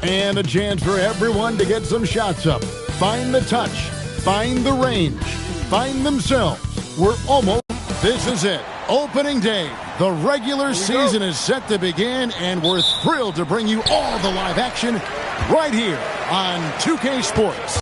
And a chance for everyone to get some shots up. Find the touch. Find the range. Find themselves. We're almost. This is it. Opening day. The regular season is set to begin, and we're thrilled to bring you all the live action right here on 2K Sports.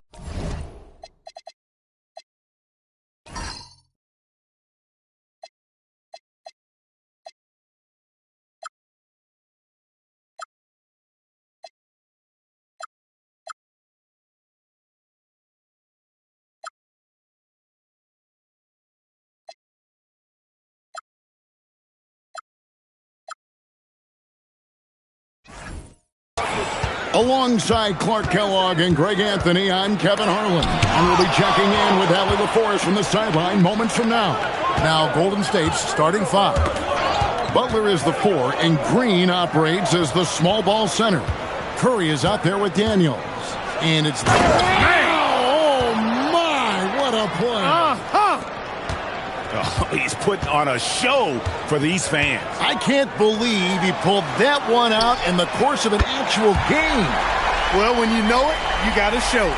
Alongside Clark Kellogg and Greg Anthony, I'm Kevin Harlan. And we'll be checking in with Allie LaForest from the sideline moments from now. Now, Golden State's starting five. Butler is the 4, and Green operates as the small ball center. Curry is out there with Daniels. And it's... Oh, my! What a play! Oh, he's putting on a show for these fans. I can't believe he pulled that one out in the course of an actual game. Well, when you know it, you got to show it.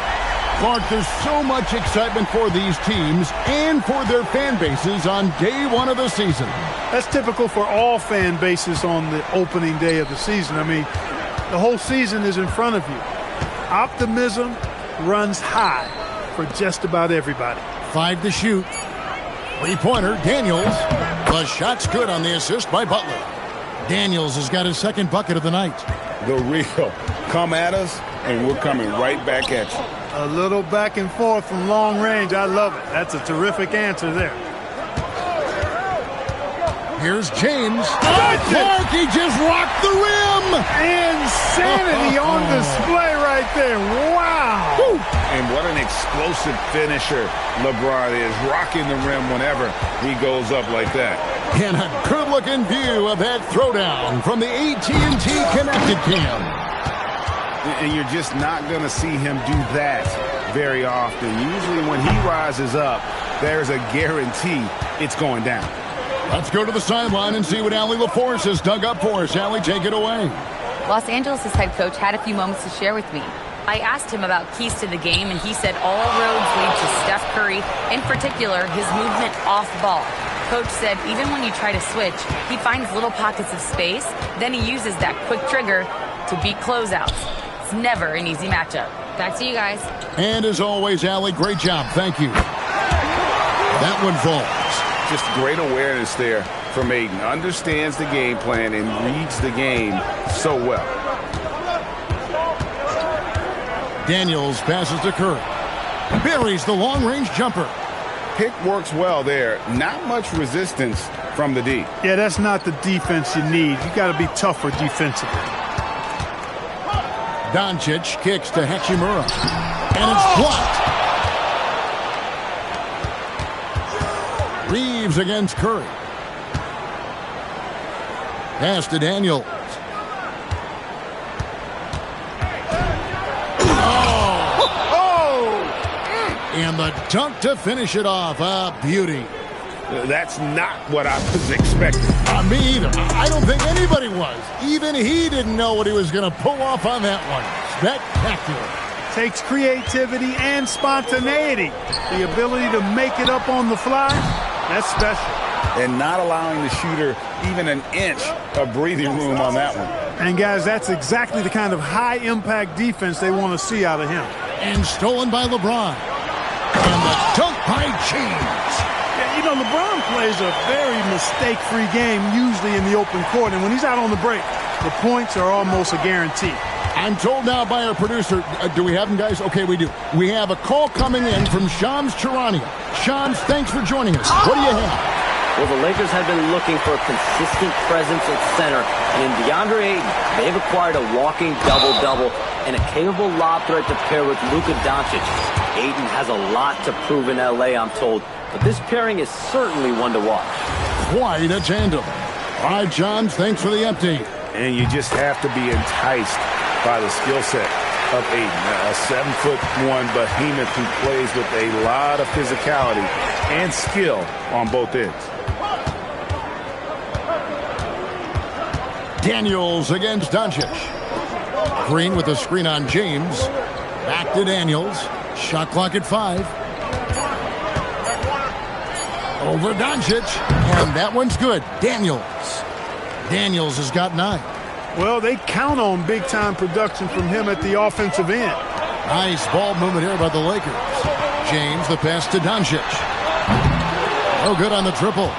Clark, there's so much excitement for these teams and for their fan bases on day one of the season. That's typical for all fan bases on the opening day of the season. I mean, the whole season is in front of you. Optimism runs high for just about everybody. 5 to shoot. Three-pointer, Daniels. The shot's good on the assist by Butler. Daniels has got his second bucket of the night. The real. Come at us, and we're coming right back at you. A little back and forth from long range. I love it. That's a terrific answer there. Here's James. Clark, he just rocked the rim. Insanity on display right there. Wow. Woo. And what an explosive finisher LeBron is, rocking the rim whenever he goes up like that. And a good-looking view of that throwdown from the AT&T Connected Cam. And you're just not going to see him do that very often. Usually when he rises up, there's a guarantee it's going down. Let's go to the sideline and see what Allie LaForest has dug up for us. Allie, take it away. Los Angeles' head coach had a few moments to share with me. I asked him about keys to the game, and he said all roads lead to Steph Curry, in particular, his movement off ball. Coach said even when you try to switch, he finds little pockets of space, then he uses that quick trigger to beat closeouts. It's never an easy matchup. Back to you guys. And as always, Allie, great job. Thank you. That one falls. Just great awareness there from Ayton. Understands the game plan and reads the game so well. Daniels passes to Curry. Buries the long-range jumper. Pick works well there. Not much resistance from the D. Yeah, that's not the defense you need. You got to be tougher defensively. Doncic kicks to Hachimura. And it's blocked. Reeves against Curry. Pass to Daniels. And the dunk to finish it off. A beauty. That's not what I was expecting. Me either. I don't think anybody was. Even he didn't know what he was going to pull off on that one. Spectacular. Takes creativity and spontaneity. The ability to make it up on the fly, that's special. And not allowing the shooter even an inch of breathing room on that one. And, guys, that's exactly the kind of high-impact defense they want to see out of him. And stolen by LeBron. And the dunk by James. Yeah, you know, LeBron plays a very mistake-free game, usually in the open court. And when he's out on the break, the points are almost a guarantee. I'm told now by our producer, do we have him, guys? Okay, we do. We have a call coming in from Shams Charania. Shams, thanks for joining us. What do you have? Well, the Lakers have been looking for a consistent presence at center. And in DeAndre Ayton, they've acquired a walking double-double and a capable lob threat to pair with Luka Doncic. Ayton has a lot to prove in L.A., I'm told. But this pairing is certainly one to watch. Quite a tandem. All right, Shams, thanks for the update. And you just have to be enticed by the skill set of Ayton. A 7'1" behemoth who plays with a lot of physicality and skill on both ends. Daniels against Doncic. Green with a screen on James. Back to Daniels. Shot clock at 5. Over Doncic. And that one's good. Daniels has got 9. Well, they count on big-time production from him at the offensive end. Nice ball movement here by the Lakers. James, the pass to Doncic. No good on the triple.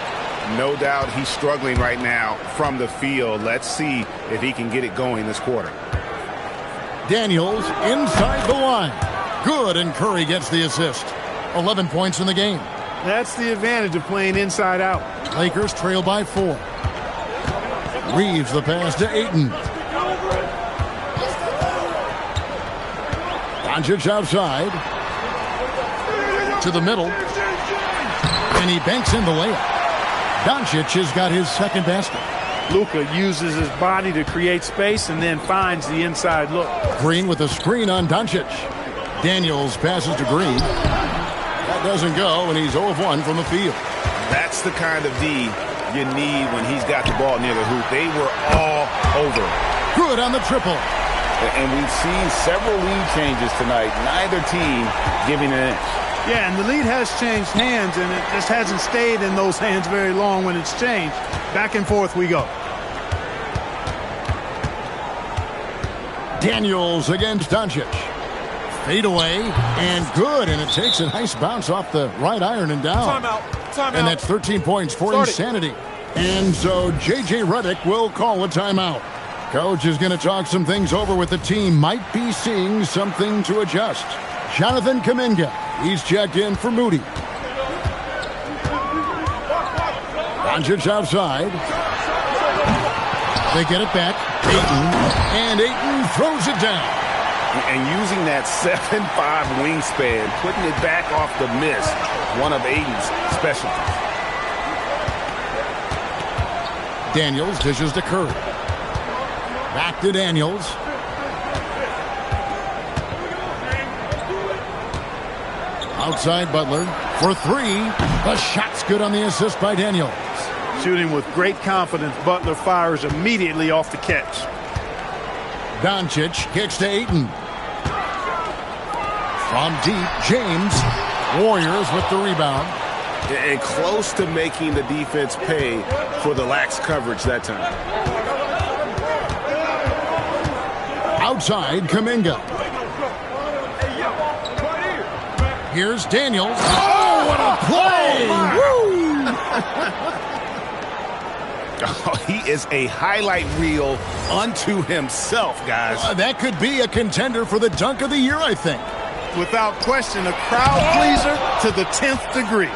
No doubt he's struggling right now from the field. Let's see if he can get it going this quarter. Daniels inside the line. Good, and Curry gets the assist. 11 points in the game. That's the advantage of playing inside out. Lakers trail by 4. Reeves the pass to Ayton. Doncic outside. To the middle. And he banks in the layup. Doncic has got his second basket. Luka uses his body to create space and then finds the inside look. Green with a screen on Doncic. Daniels passes to Green. That doesn't go, and he's 0 of 1 from the field. That's the kind of D you need when he's got the ball near the hoop. They were all over. Good on the triple. And we've seen several lead changes tonight. Neither team giving an inch. Yeah, and the lead has changed hands, and it just hasn't stayed in those hands very long when it's changed. Back and forth we go. Daniels against Doncic. Fade away, and good, and it takes a nice bounce off the right iron and down. Timeout. And that's 13 points for Insanity. And so J.J. Redick will call a timeout. Coach is going to talk some things over with the team. Might be seeing something to adjust. Jonathan Kuminga, he's checked in for Moody. Doncic outside. They get it back. Ayton. And Ayton throws it down. And using that 7'5" wingspan, putting it back off the miss, one of Ayton's specialties. Daniels dishes to Curry. Back to Daniels. Outside Butler for 3. The shot's good on the assist by Daniels. Shooting with great confidence, Butler fires immediately off the catch. Doncic kicks to Ayton. From deep, James. Warriors with the rebound. And close to making the defense pay for the lax coverage that time. Outside, Kuminga. Here's Daniels. Oh, what a play! Oh, he is a highlight reel unto himself, guys. That could be a contender for the dunk of the year, I think. Without question, a crowd pleaser to the 10th degree.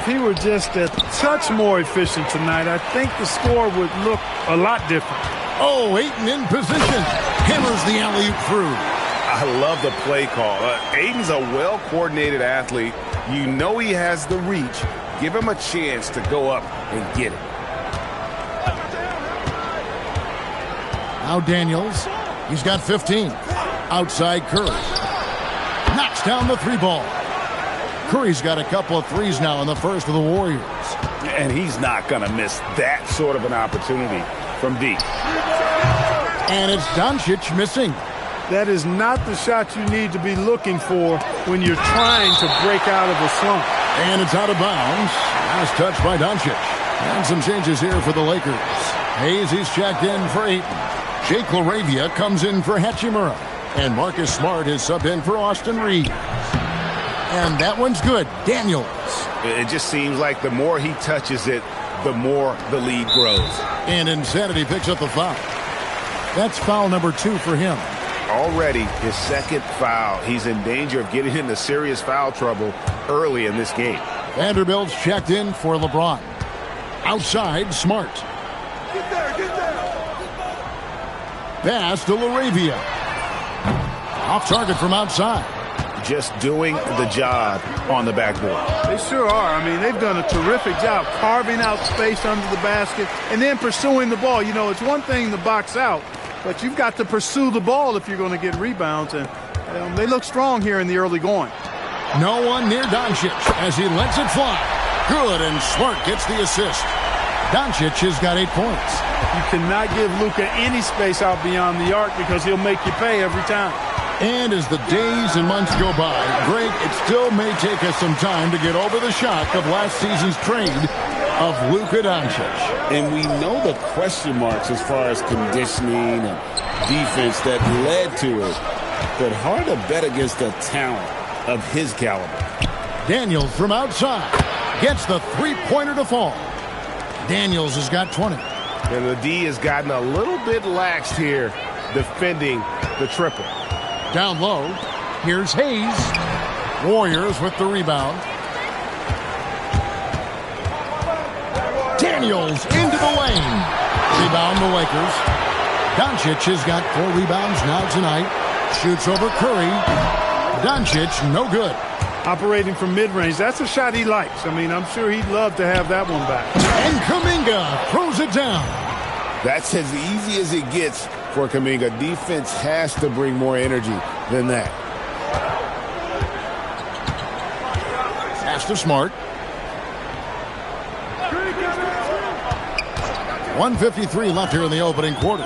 if he were just a touch more efficient tonight, I think the score would look a lot different. Oh, Ayton in position. Hammers the alley-oop through. I love the play call. Ayton's a well-coordinated athlete. You know he has the reach. Give him a chance to go up and get it. Now Daniels. He's got 15. Outside Curry. Knocks down the three ball. Curry's got a couple of threes now in the first of the Warriors. And he's not going to miss that sort of an opportunity from deep. And it's Doncic missing. That is not the shot you need to be looking for when you're trying to break out of a slump. And it's out of bounds. Last touch by Doncic. And some changes here for the Lakers. Hayes, he's checked in for Ayton. Jake LaRavia comes in for Hachimura. And Marcus Smart is subbed in for Austin Reeves. And that one's good. Daniels. It just seems like the more he touches it, the more the lead grows. And Insanity picks up the foul. That's foul number 2 for him. Already his second foul. He's in danger of getting into serious foul trouble early in this game. Vanderbilt's checked in for LeBron. Outside, Smart. Get there. Pass to LaRavia. Off target from outside. Just doing the job on the backboard. They sure are. I mean, they've done a terrific job carving out space under the basket and then pursuing the ball. You know, it's one thing to box out, but you've got to pursue the ball if you're going to get rebounds. And they look strong here in the early going. No one near Doncic as he lets it fly. Good, and Smart gets the assist. Doncic has got 8 points. You cannot give Luka any space out beyond the arc because he'll make you pay every time. And as the days and months go by, Greg, it still may take us some time to get over the shock of last season's trade of Luka Doncic. And we know the question marks as far as conditioning and defense that led to it. But hard to bet against a talent of his caliber. Daniels from outside gets the three-pointer to fall. Daniels has got 20. And the D has gotten a little bit laxed here defending the triple. Down low, here's Hayes. Warriors with the rebound. Daniels into the lane. Rebound the Lakers. Doncic has got 4 rebounds now tonight. Shoots over Curry. Doncic, no good. Operating from mid-range, that's a shot he likes. I mean, I'm sure he'd love to have that one back. And Kuminga throws it down. That's as easy as it gets for Kuminga. Defense has to bring more energy than that. Pass to Smart. 1:53 left here in the opening quarter.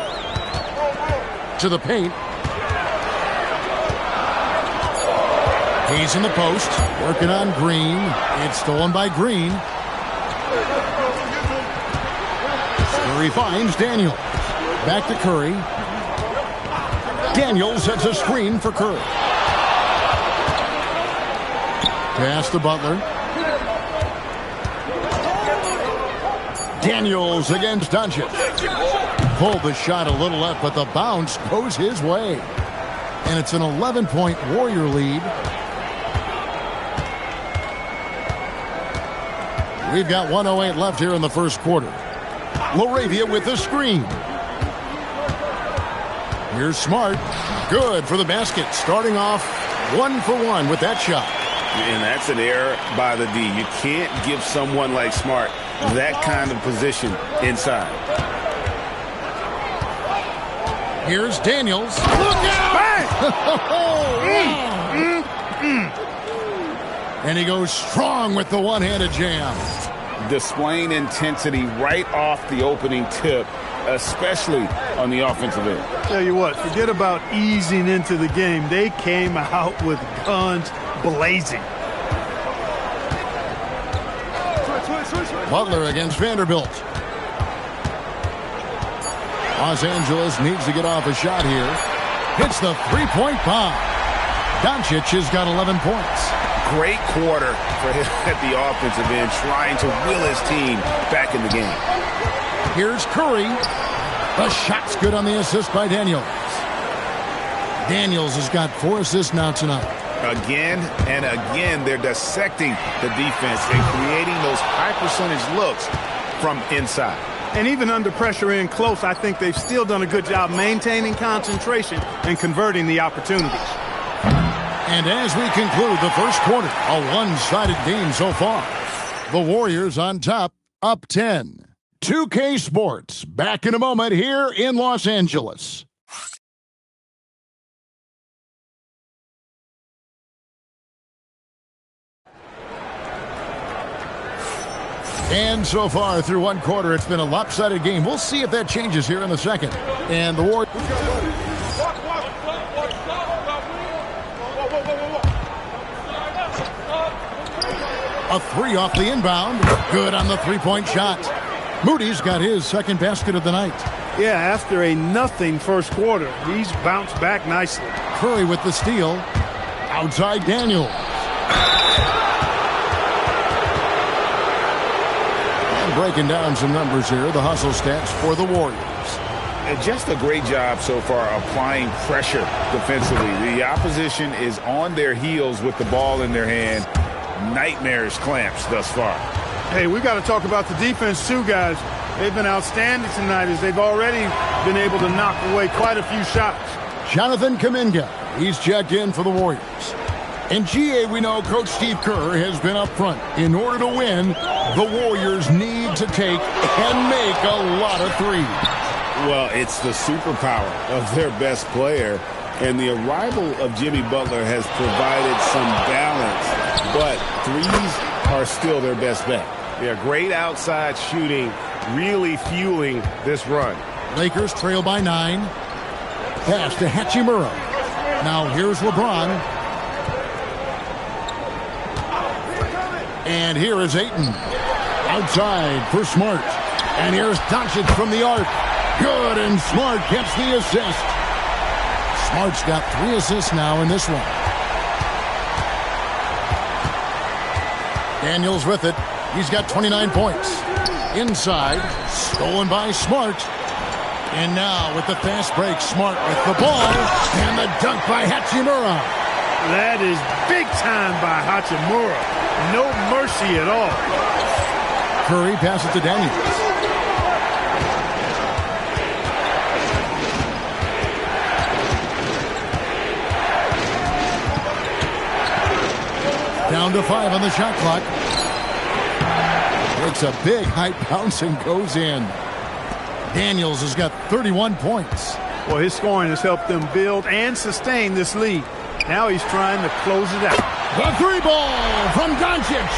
To the paint. He's in the post, working on Green. It's stolen by Green. Curry finds Daniels. Back to Curry. Daniels sets a screen for Curry. Pass to Butler. Daniels against Doncic. Pulled the shot a little left, but the bounce goes his way. And it's an 11-point Warrior lead. We've got 1:08 left here in the first quarter. LaRavia with the screen. Here's Smart. Good for the basket. Starting off 1 for 1 with that shot. And that's an error by the D. You can't give someone like Smart that kind of position inside. Here's Daniels. Look out! And he goes strong with the one-handed jam. Displaying intensity right off the opening tip, especially on the offensive end. Tell you what, forget about easing into the game. They came out with guns blazing. Butler against Vanderbilt. Los Angeles needs to get off a shot here. Hits the three-point bomb. Doncic has got 11 points. Great quarter for him at the offensive end, trying to will his team back in the game. Here's Curry. The shot's good on the assist by Daniels. Daniels has got 4 assists now tonight. Again and again, they're dissecting the defense and creating those high-percentage looks from inside. And even under pressure in close, I think they've still done a good job maintaining concentration and converting the opportunities. And as we conclude the first quarter, a one-sided game so far. The Warriors on top, up 10. 2K Sports, back in a moment here in Los Angeles. And so far through one quarter, it's been a lopsided game. We'll see if that changes here in the second. And the Warriors... A three off the inbound. Good on the three-point shot. Moody's got his second basket of the night. Yeah, after a nothing first quarter, he's bounced back nicely. Curry with the steal. Outside Daniels. And breaking down some numbers here, the hustle stats for the Warriors. And just a great job so far applying pressure defensively. The opposition is on their heels with the ball in their hand. Nightmarish clamps thus far. Hey, we got to talk about the defense too, guys. They've been outstanding tonight as they've already been able to knock away quite a few shots. Jonathan Kuminga, he's checked in for the Warriors. In GA, we know Coach Steve Kerr has been up front. In order to win, the Warriors need to take and make a lot of threes. Well, it's the superpower of their best player, and the arrival of Jimmy Butler has provided some balance. But threes are still their best bet. Yeah, great outside shooting, really fueling this run. Lakers trail by 9. Pass to Hachimura. Now here's LeBron. And here is Ayton. Outside for Smart. And here's Doncic from the arc. Good, and Smart gets the assist. Smart's got 3 assists now in this one. Daniels with it. He's got 29 points. Inside, stolen by Smart. And now with the fast break, Smart with the ball. And the dunk by Hachimura. That is big time by Hachimura. No mercy at all. Curry passes to Daniels. Down to 5 on the shot clock. Takes a big high bounce and goes in. Daniels has got 31 points. Well, his scoring has helped them build and sustain this lead. Now he's trying to close it out. The 3 ball from Doncic.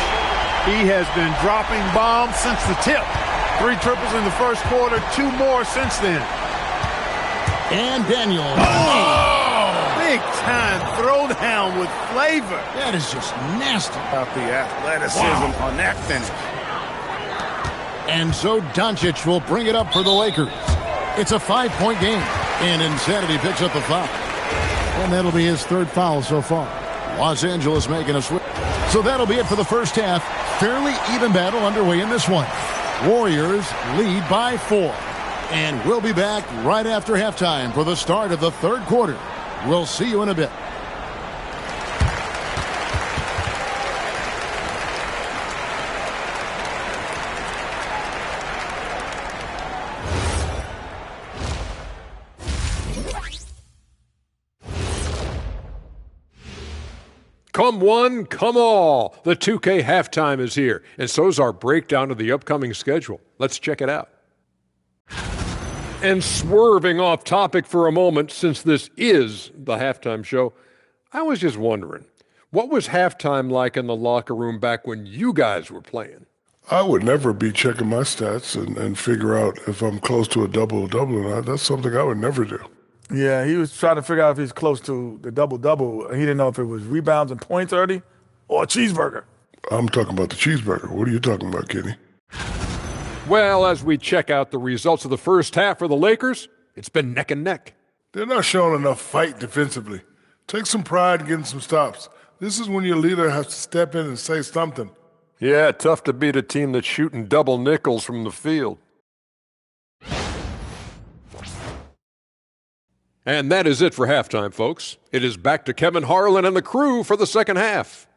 He has been dropping bombs since the tip. 3 triples in the first quarter, 2 more since then. And Daniels. Big time throwdown with flavor. That is just nasty. About the athleticism on that finish. And so Doncic will bring it up for the Lakers. It's a 5-point game. And Insanity picks up the foul. And that'll be his 3rd foul so far. Los Angeles making a switch. So that'll be it for the first half. Fairly even battle underway in this one. Warriors lead by 4. And we'll be back right after halftime for the start of the 3rd quarter. We'll see you in a bit. Come one, come all. The 2K halftime is here, and so's our breakdown of the upcoming schedule. Let's check it out. And swerving off topic for a moment, since this is the halftime show, I was just wondering, what was halftime like in the locker room back when you guys were playing? I would never be checking my stats and figure out if I'm close to a double-double or not. That's something I would never do. Yeah, he was trying to figure out if he's close to the double-double. He didn't know if it was rebounds and points early or a cheeseburger. I'm talking about the cheeseburger. What are you talking about, Kenny? Well, as we check out the results of the first half for the Lakers, it's been neck and neck. They're not showing enough fight defensively. Take some pride in getting some stops. This is when your leader has to step in and say something. Yeah, tough to beat a team that's shooting double nickels from the field. And that is it for halftime, folks. It is back to Kevin Harlan and the crew for the second half.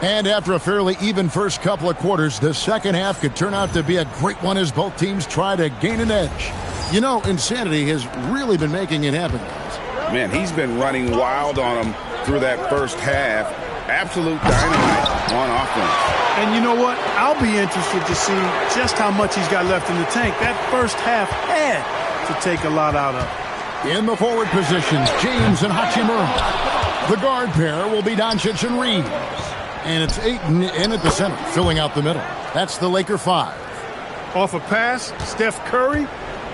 And after a fairly even first couple of quarters, the second half could turn out to be a great one as both teams try to gain an edge. You know, insanity has really been making it happen, guys. Man, he's been running wild on him through that first half. Absolute dynamite on offense. And you know what? I'll be interested to see just how much he's got left in the tank. That first half had to take a lot out of it. In the forward positions, James and Hachimura. The guard pair will be Doncic and Reeves. And it's Ayton in at the center, filling out the middle. That's the Laker 5. Off a pass, Steph Curry,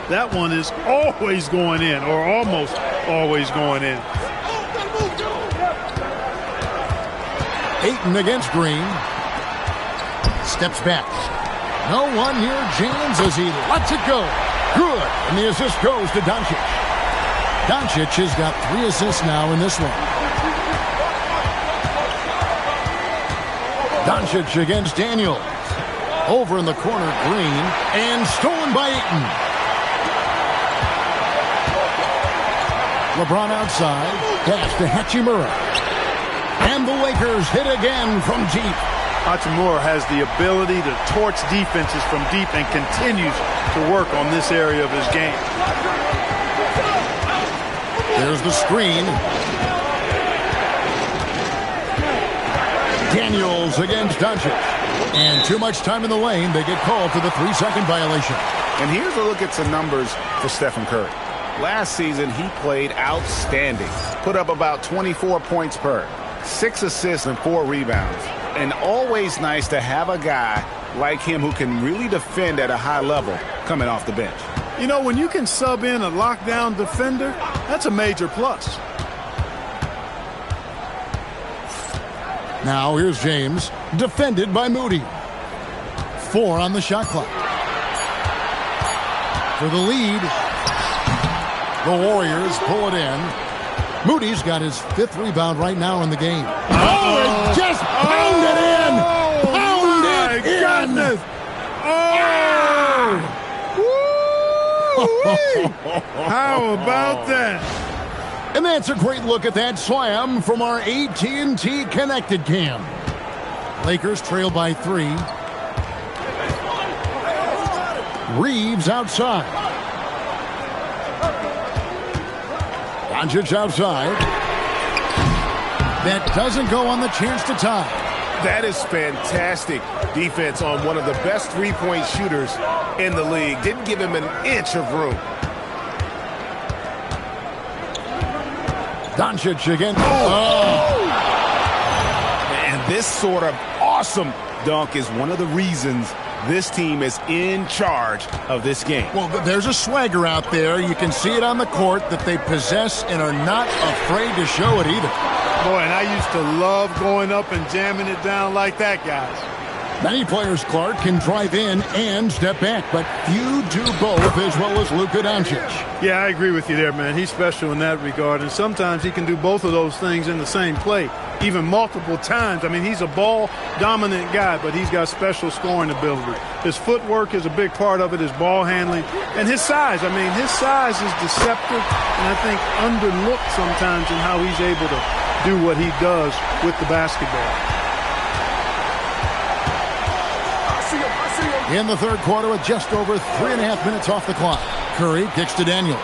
that one is always going in, or almost always going in. Ayton against Green. Steps back. No one near James as he lets it go. Good. And the assist goes to Doncic. Doncic has got 3 assists now in this one. Doncic against Daniels. Over in the corner, Green. And stolen by Ayton. LeBron outside. Pass to Hachimura. And the Lakers hit again from deep. Hachimura has the ability to torch defenses from deep and continues to work on this area of his game. There's the screen. Daniels against Doncic. And too much time in the lane. They get called for the 3-second violation. And here's a look at some numbers for Stephen Curry. Last season, he played outstanding. Put up about 24 points per, 6 assists and 4 rebounds. And always nice to have a guy like him who can really defend at a high level coming off the bench. You know, when you can sub in a lockdown defender, that's a major plus. Now here's James, defended by Moody. 4 on the shot clock. For the lead, the Warriors pull it in. Moody's got his 5th rebound right now in the game. Oh, it just pounded in! Pounded in! Goodness. Oh! How about that? And that's a great look at that slam from our AT&T Connected Cam. Lakers trail by 3. Reeves outside. Doncic outside. That doesn't go on the chance to tie. That is fantastic defense on one of the best three-point shooters in the league. Didn't give him an inch of room. Doncic again. Oh! And this sort of awesome dunk is one of the reasons this team is in charge of this game. Well, there's a swagger out there. You can see it on the court that they possess and are not afraid to show it either. Boy, and I used to love going up and jamming it down like that, guys. Many players, Clark, can drive in and step back, but few do both as well as Luka Doncic. Yeah, I agree with you there, man. He's special in that regard, and sometimes he can do both of those things in the same play, even multiple times. I mean, he's a ball-dominant guy, but he's got special scoring ability. His footwork is a big part of it, his ball handling, and his size. I mean, his size is deceptive, and I think underlooked sometimes in how he's able to do what he does with the basketball. In the third quarter with just over 3.5 minutes off the clock. Curry kicks to Daniels.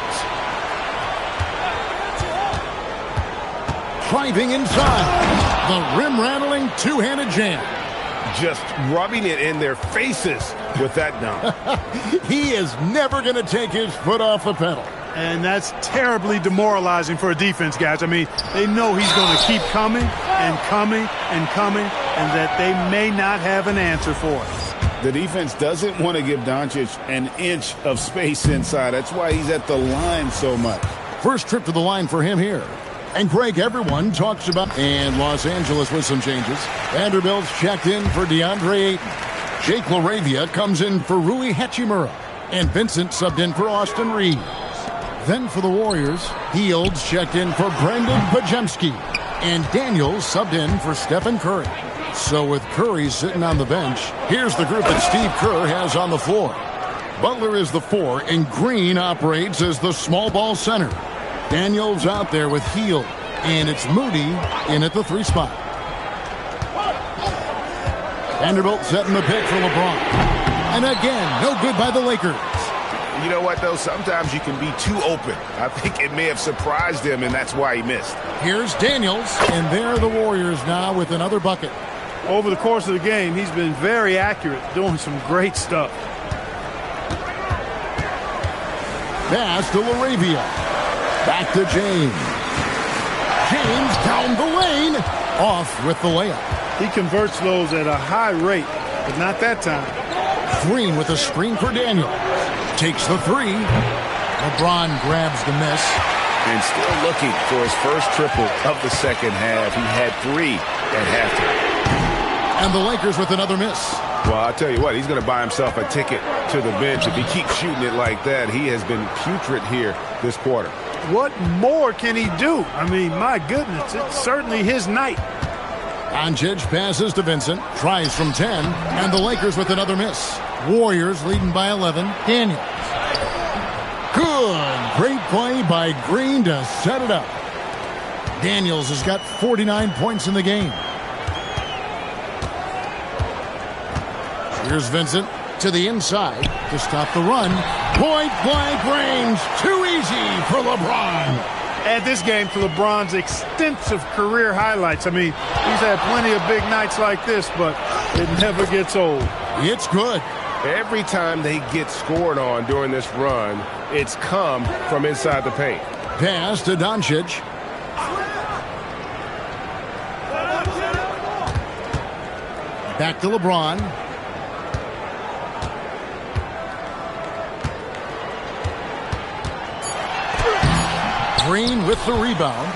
Driving inside. The rim-rattling two-handed jam. Just rubbing it in their faces with that dunk. He is never going to take his foot off the pedal. And that's terribly demoralizing for a defense, guys. I mean, they know he's going to keep coming and coming and coming, and that they may not have an answer for it. The defense doesn't want to give Doncic an inch of space inside. That's why he's at the line so much. First trip to the line for him here. And Greg, everyone talks about... And Los Angeles with some changes. Vanderbilt's checked in for DeAndre Ayton. Jake LaRavia comes in for Rui Hachimura. And Vincent subbed in for Austin Reeves. Then for the Warriors, Hields checked in for Brandon Podziemski. And Daniels subbed in for Stephen Curry. So with Curry sitting on the bench, here's the group that Steve Kerr has on the floor. Butler is the 4, and Green operates as the small ball center. Daniels out there with Hield, and it's Moody in at the 3 spot. Vanderbilt setting the pick for LeBron. And again, no good by the Lakers. You know what, though? Sometimes you can be too open. I think it may have surprised him, and that's why he missed. Here's Daniels, and there are the Warriors now with another bucket. Over the course of the game, he's been very accurate, doing some great stuff. Pass to LaRavia. Back to James. James down the lane. Off with the layup. He converts those at a high rate, but not that time. Green with a screen for Daniels. Takes the 3. LeBron grabs the miss. And still looking for his first triple of the second half. He had 3 at halftime. And the Lakers with another miss. Well, I'll tell you what, he's going to buy himself a ticket to the bench. If he keeps shooting it like that, he has been putrid here this quarter. What more can he do? I mean, my goodness, it's certainly his night. Doncic passes to Vincent, tries from 10, and the Lakers with another miss. Warriors leading by 11. Daniels. Good. Great play by Green to set it up. Daniels has got 49 points in the game. Here's Vincent to the inside to stop the run. Point blank range. Too easy for LeBron. Add this game to LeBron's extensive career highlights. I mean, he's had plenty of big nights like this, but it never gets old. It's good. Every time they get scored on during this run, it's come from inside the paint. Pass to Doncic. Back to LeBron. Green with the rebound.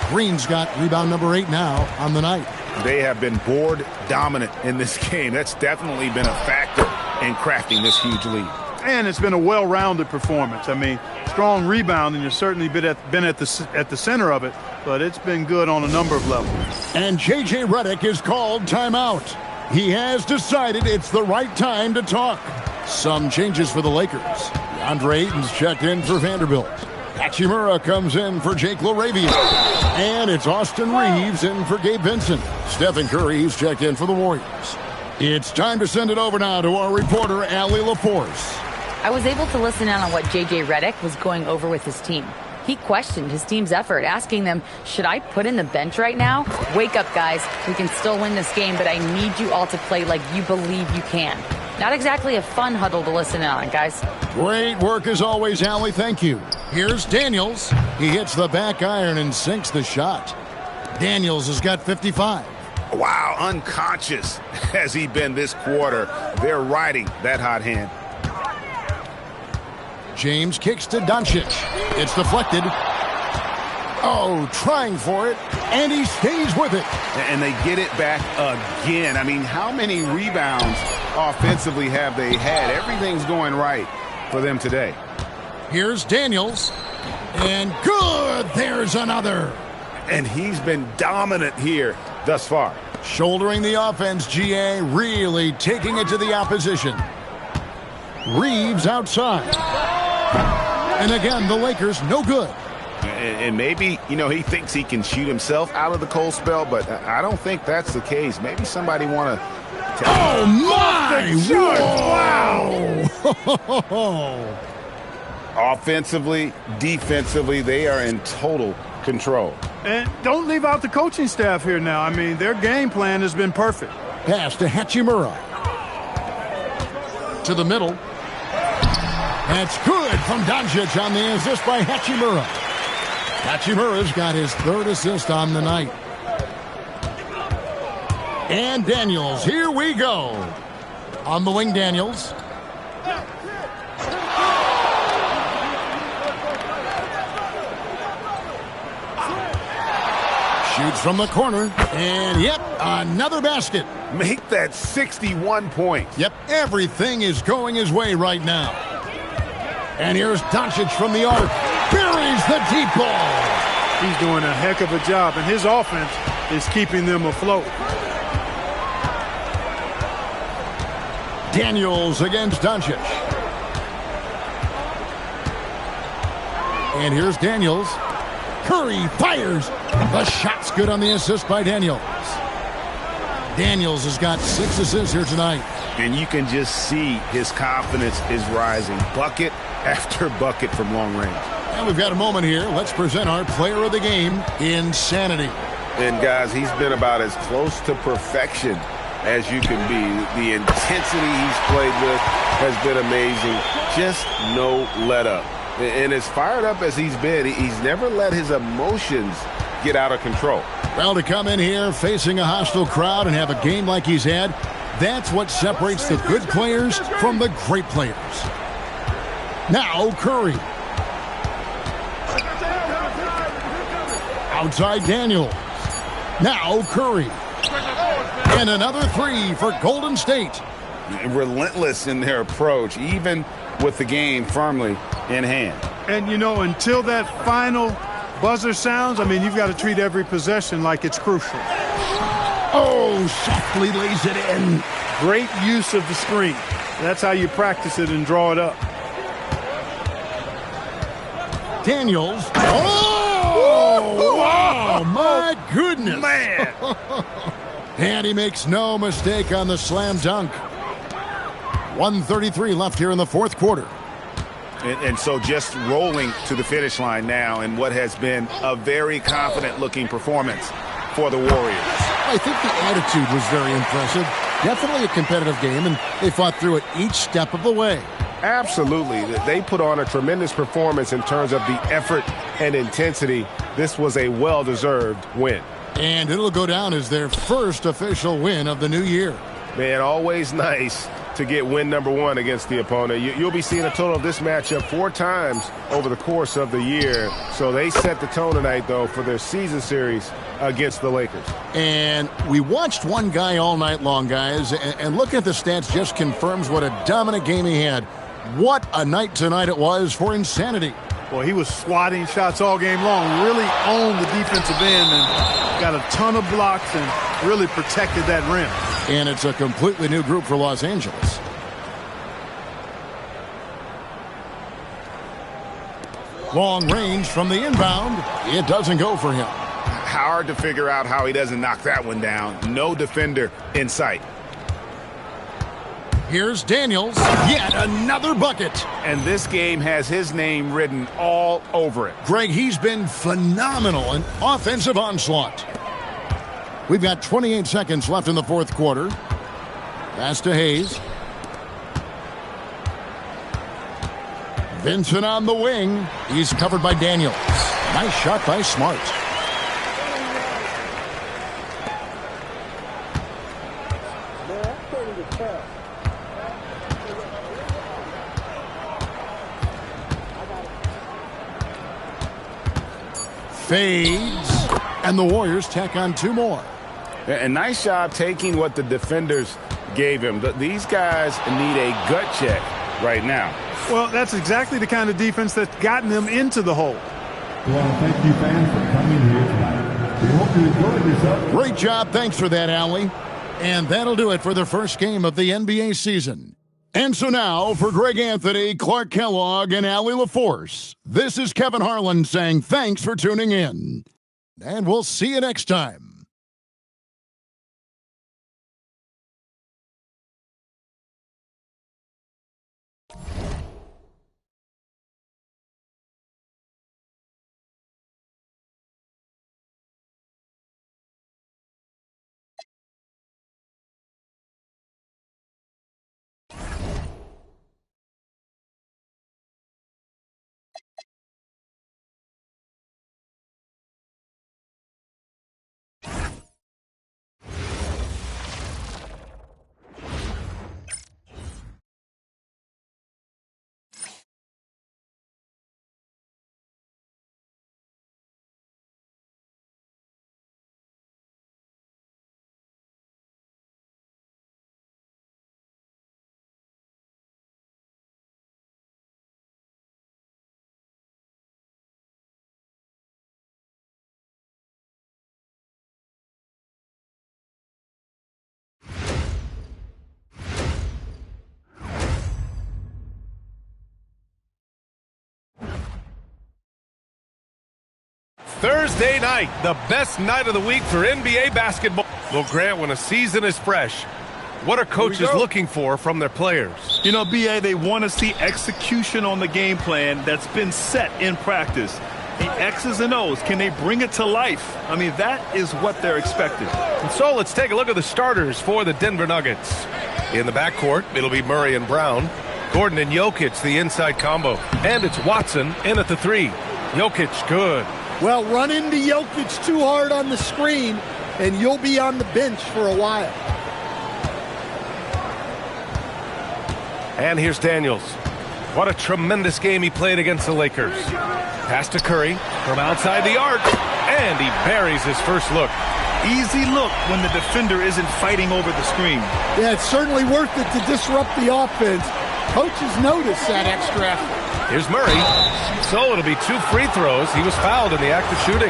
Green's got rebound number 8 now on the night. They have been board dominant in this game. That's definitely been a factor in crafting this huge lead. And it's been a well-rounded performance. I mean, strong rebounding has certainly been at the center of it, but it's been good on a number of levels. And J.J. Redick is called timeout. He has decided it's the right time to talk. Some changes for the Lakers. DeAndre Ayton's checked in for Vanderbilt. Hachimura comes in for Jake LaRavia. And it's Austin Reeves in for Gabe Vincent. Stephen Curry's checked in for the Warriors. It's time to send it over now to our reporter, Allie LaForce. I was able to listen in on what J.J. Redick was going over with his team. He questioned his team's effort, asking them, should I put in the bench right now? Wake up, guys. We can still win this game, but I need you all to play like you believe you can. Not exactly a fun huddle to listen in on, guys. Great work as always, Allie. Thank you. Here's Daniels. He hits the back iron and sinks the shot. Daniels has got 55. Wow, unconscious has he been this quarter. They're riding that hot hand. James kicks to Doncic. It's deflected. Oh, trying for it, and he stays with it. And they get it back again. I mean, how many rebounds offensively have they had? Everything's going right for them today. Here's Daniels, and good, there's another. And he's been dominant here thus far. Shouldering the offense, GA, really taking it to the opposition. Reeves outside. And again, the Lakers no good. And maybe, you know, he thinks he can shoot himself out of the cold spell, but I don't think that's the case. Maybe somebody want to... Oh, my! Wow! Offensively, defensively, they are in total control. And don't leave out the coaching staff here now. I mean, their game plan has been perfect. Pass to Hachimura. To the middle. That's good from Doncic on the assist by Hachimura. Hachimura's got his 3rd assist on the night. And Daniels, here we go. On the wing, Daniels. Shoots from the corner. And, yep, another basket. Make that 61 points. Yep, everything is going his way right now. And here's Doncic from the arc. buries the deep ball. He's doing a heck of a job, and his offense is keeping them afloat. Daniels against Doncic. And here's Daniels. Curry fires. The shot's good on the assist by Daniels. Daniels has got 6 assists here tonight. And you can just see his confidence is rising. Bucket after bucket from long range. And we've got a moment here. Let's present our player of the game, Insanity. And, guys, he's been about as close to perfection as you can be. The intensity he's played with has been amazing. Just no let-up. And as fired up as he's been, he's never let his emotions get out of control. Well, to come in here facing a hostile crowd and have a game like he's had, that's what separates the good players from the great players. Now Curry. Outside Daniels. Now Curry. And another 3 for Golden State. Relentless in their approach, even with the game firmly in hand. And, you know, until that final buzzer sounds, I mean, you've got to treat every possession like it's crucial. Oh, softly lays it in. Great use of the screen. That's how you practice it and draw it up. Daniels. Oh, wow, my goodness. Man. And he makes no mistake on the slam dunk. 1:33 left here in the fourth quarter. And so just rolling to the finish line now in what has been a very confident-looking performance for the Warriors. I think the attitude was very impressive. Definitely a competitive game, and they fought through it each step of the way. Absolutely. They put on a tremendous performance in terms of the effort and intensity. This was a well-deserved win. And it'll go down as their first official win of the new year. Man, always nice to get win number 1 against the opponent. You'll be seeing a total of this matchup 4 times over the course of the year. So they set the tone tonight, though, for their season series against the Lakers. And we watched one guy all night long, guys, and looking at the stats just confirms what a dominant game he had. What a night tonight it was for Insanity. Well, he was swatting shots all game long, really owned the defensive end and got a ton of blocks and really protected that rim. And it's a completely new group for Los Angeles. Long range from the inbound. It doesn't go for him. Hard to figure out how he doesn't knock that one down. No defender in sight. Here's Daniels. Yet another bucket. And this game has his name written all over it. Greg, he's been phenomenal in offensive onslaught. We've got 28 seconds left in the fourth quarter. Pass to Hayes. Vincent on the wing. He's covered by Daniels. Nice shot by Smart. Fades. And the Warriors tack on 2 more. A nice job taking what the defenders gave him. These guys need a gut check right now. Well, that's exactly the kind of defense that's gotten them into the hole. Well, thank you, fans, for coming here tonight. We hope you enjoyed yourself. Great job. Thanks for that, Allie. And that'll do it for the first game of the NBA season. And so now, for Greg Anthony, Clark Kellogg, and Allie LaForce, this is Kevin Harlan saying thanks for tuning in. And we'll see you next time. Thursday night, the best night of the week for NBA basketball. Well, Grant, when a season is fresh, what are coaches looking for from their players? You know, B.A., they want to see execution on the game plan that's been set in practice. The X's and O's, can they bring it to life? I mean, that is what they're expecting. And so let's take a look at the starters for the Denver Nuggets. In the backcourt, it'll be Murray and Brown. Gordon and Jokic, the inside combo. And it's Watson in at the 3. Jokic, good. Well, run into Jokic too hard on the screen, and you'll be on the bench for a while. And here's Daniels. What a tremendous game he played against the Lakers. Pass to Curry from outside the arc, and he buries his first look. Easy look when the defender isn't fighting over the screen. Yeah, it's certainly worth it to disrupt the offense. Coaches notice that extra effort. Here's Murray. So it'll be 2 free throws. He was fouled in the act of shooting.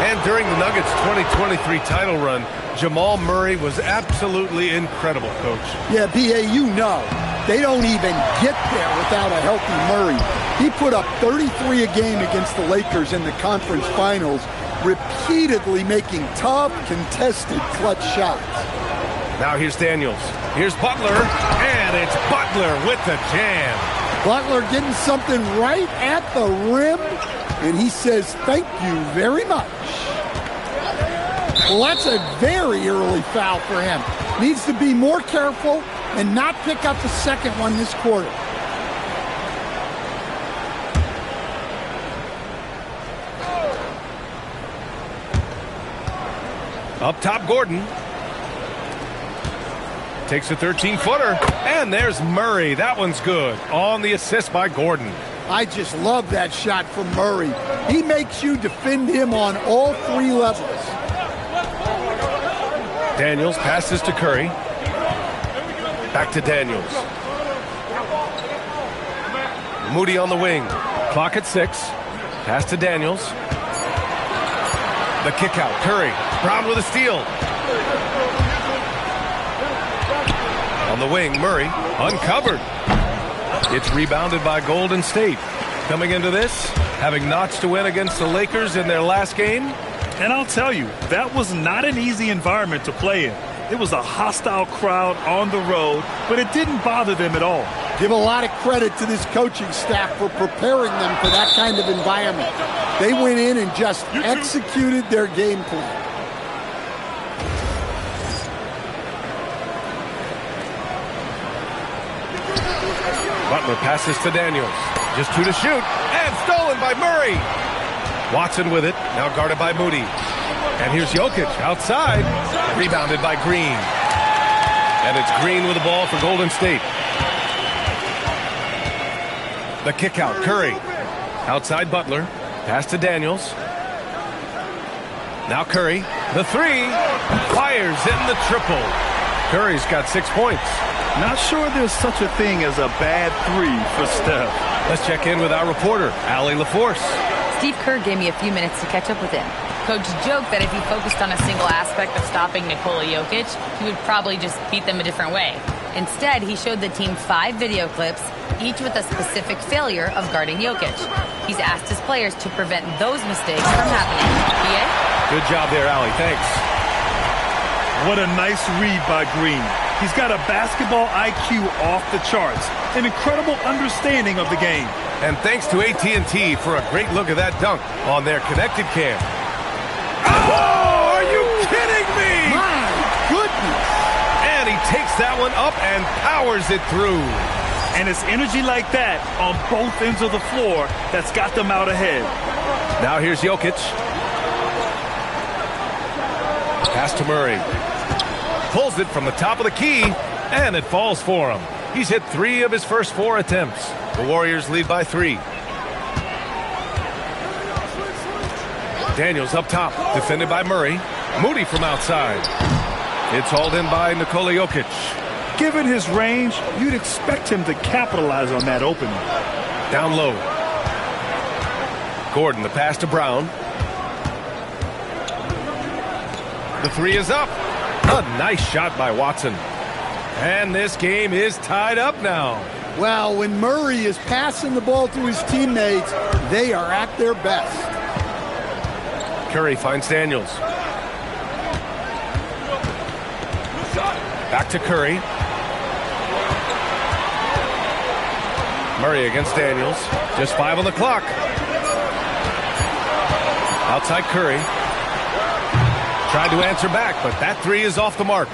And during the Nuggets' 2023 title run, Jamal Murray was absolutely incredible, Coach. Yeah, B.A., you know, they don't even get there without a healthy Murray. He put up 33 a game against the Lakers in the conference finals, repeatedly making tough, contested, clutch shots. Now here's Daniels. Here's Butler, and it's Butler with the jam. Butler getting something right at the rim, and he says, thank you very much. Well, that's a very early foul for him. Needs to be more careful and not pick up the second one this quarter. Up top, Gordon. Takes a 13-footer, and there's Murray. That one's good. On the assist by Gordon. I just love that shot from Murray. He makes you defend him on all 3 levels. Daniels passes to Curry. Back to Daniels. Moody on the wing. Clock at 6. Pass to Daniels. The kick out. Curry. Brown with a steal. On the wing, Murray. Uncovered. It's rebounded by Golden State. Coming into this, having notched a win against the Lakers in their last game. And I'll tell you, that was not an easy environment to play in. It was a hostile crowd on the road, but it didn't bother them at all. Give a lot of credit to this coaching staff for preparing them for that kind of environment. They went in and just executed their game plan. Butler passes to Daniels. Just 2 to shoot, and stolen by Murray. Watson with it, now guarded by Moody. And here's Jokic outside, rebounded by Green. And it's Green with the ball for Golden State. The kick out, Curry. Outside Butler, pass to Daniels. Now Curry, the 3, fires in the triple. Curry's got 6 points. Not sure there's such a thing as a bad 3 for Steph. Let's check in with our reporter, Allie LaForce. Steve Kerr gave me a few minutes to catch up with him. Coach joked that if he focused on a single aspect of stopping Nikola Jokic, he would probably just beat them a different way. Instead, he showed the team 5 video clips, each with a specific failure of guarding Jokic. He's asked his players to prevent those mistakes from happening. BA? Good job there, Allie. Thanks. What a nice read by Green. He's got a basketball IQ off the charts, an incredible understanding of the game. And thanks to AT&T for a great look at that dunk on their connected cam. Oh, are you kidding me? My goodness. And he takes that one up and powers it through. And it's energy like that on both ends of the floor that's got them out ahead. Now here's Jokic. Pass to Murray. Pulls it from the top of the key, and it falls for him. He's hit 3 of his first 4 attempts. The Warriors lead by 3. Daniels up top, defended by Murray. Moody from outside. It's hauled in by Nikola Jokic. Given his range, you'd expect him to capitalize on that opening. Down low. Gordon, the pass to Brown. The 3 is up. A nice shot by Watson. And this game is tied up now. Well, when Murray is passing the ball to his teammates, they are at their best. Curry finds Daniels. Back to Curry. Murray against Daniels. Just 5 on the clock. Outside Curry. Tried to answer back, but that three is off the mark.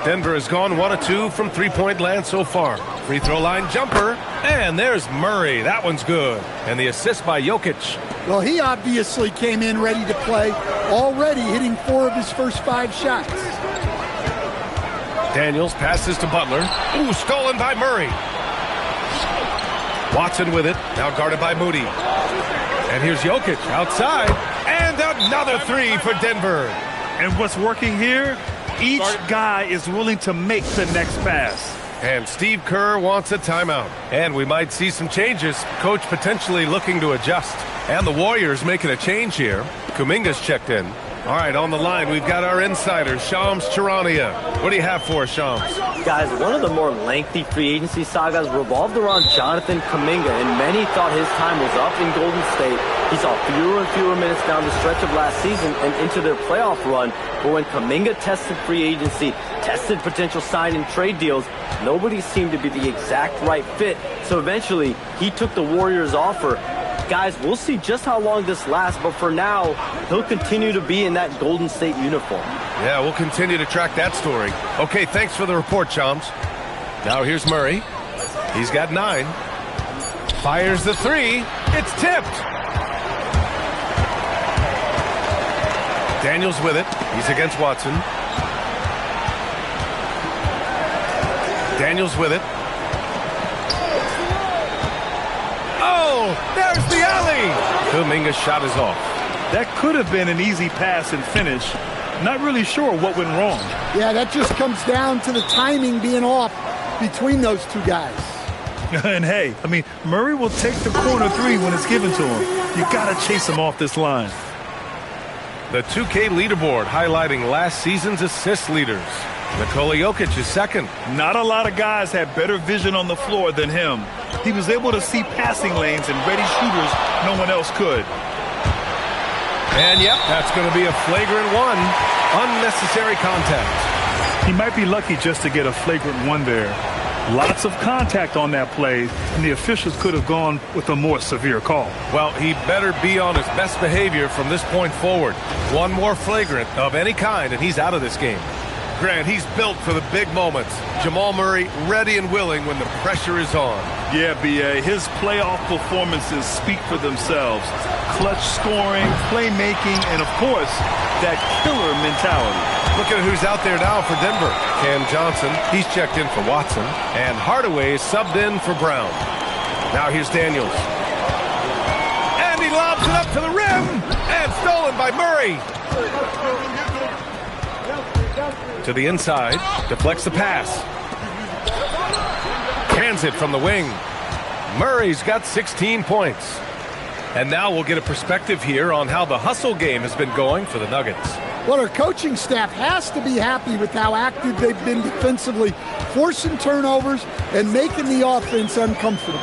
Denver has gone 1 of 2 from three-point land so far. Free throw line jumper, and there's Murray. That one's good. And the assist by Jokic. Well, he obviously came in ready to play, already hitting 4 of his first 5 shots. Daniels passes to Butler. Ooh, stolen by Murray. Watson with it, now guarded by Moody. And here's Jokic outside, and another three for Denver. And what's working here? Each guy is willing to make the next pass. And Steve Kerr wants a timeout. And we might see some changes. Coach potentially looking to adjust. And the Warriors making a change here. Kuminga's checked in. All right, on the line, we've got our insider, Shams Charania. What do you have for us, Shams? Guys, one of the more lengthy free agency sagas revolved around Jonathan Kuminga, and many thought his time was up in Golden State. He saw fewer and fewer minutes down the stretch of last season and into their playoff run. But when Kuminga tested free agency, tested potential sign and trade deals, nobody seemed to be the exact right fit. So eventually, he took the Warriors' offer. Guys, we'll see just how long this lasts, but for now, he'll continue to be in that Golden State uniform. Yeah, we'll continue to track that story. Okay, thanks for the report, Shams. Now here's Murray. He's got 9. Fires the three. It's tipped. Daniels with it. He's against Watson. Daniels with it. Oh, there's the alley. Kuminga's shot is off. That could have been an easy pass and finish. Not really sure what went wrong. Yeah, that just comes down to the timing being off between those two guys. And hey, I mean, Murray will take the corner three when it's given to him. You got to chase him off this line. The 2K leaderboard highlighting last season's assist leaders. Nikola Jokic is second. Not a lot of guys had better vision on the floor than him. He was able to see passing lanes and ready shooters no one else could. And yep, that's going to be a flagrant 1. Unnecessary contact. He might be lucky just to get a flagrant 1 there. Lots of contact on that play, and the officials could have gone with a more severe call. Well, he better be on his best behavior from this point forward. 1 more flagrant of any kind, and he's out of this game. Grant, he's built for the big moments. Jamal Murray ready and willing when the pressure is on. Yeah, B.A., his playoff performances speak for themselves. Clutch scoring, playmaking, and, of course, that killer mentality. Look at who's out there now for Denver. Cam Johnson, he's checked in for Watson. And Hardaway is subbed in for Brown. Now here's Daniels. And he lobs it up to the rim. And stolen by Murray. To the inside, deflects the pass. Hands it from the wing. Murray's got 16 points. And now we'll get a perspective here on how the hustle game has been going for the Nuggets. Well, our coaching staff has to be happy with how active they've been defensively, forcing turnovers and making the offense uncomfortable.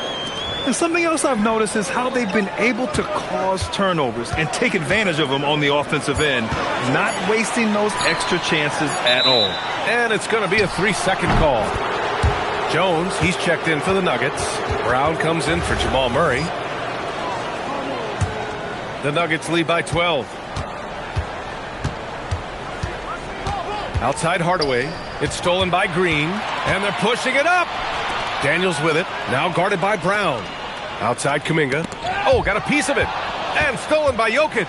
And something else I've noticed is how they've been able to cause turnovers and take advantage of them on the offensive end, not wasting those extra chances at all. And it's going to be a 3-second call. Jones, he's checked in for the Nuggets. Brown comes in for Jamal Murray. The Nuggets lead by 12. Outside Hardaway. It's stolen by Green. And they're pushing it up. Daniels with it. Now guarded by Brown. Outside Kuminga. Oh, got a piece of it. And stolen by Jokic.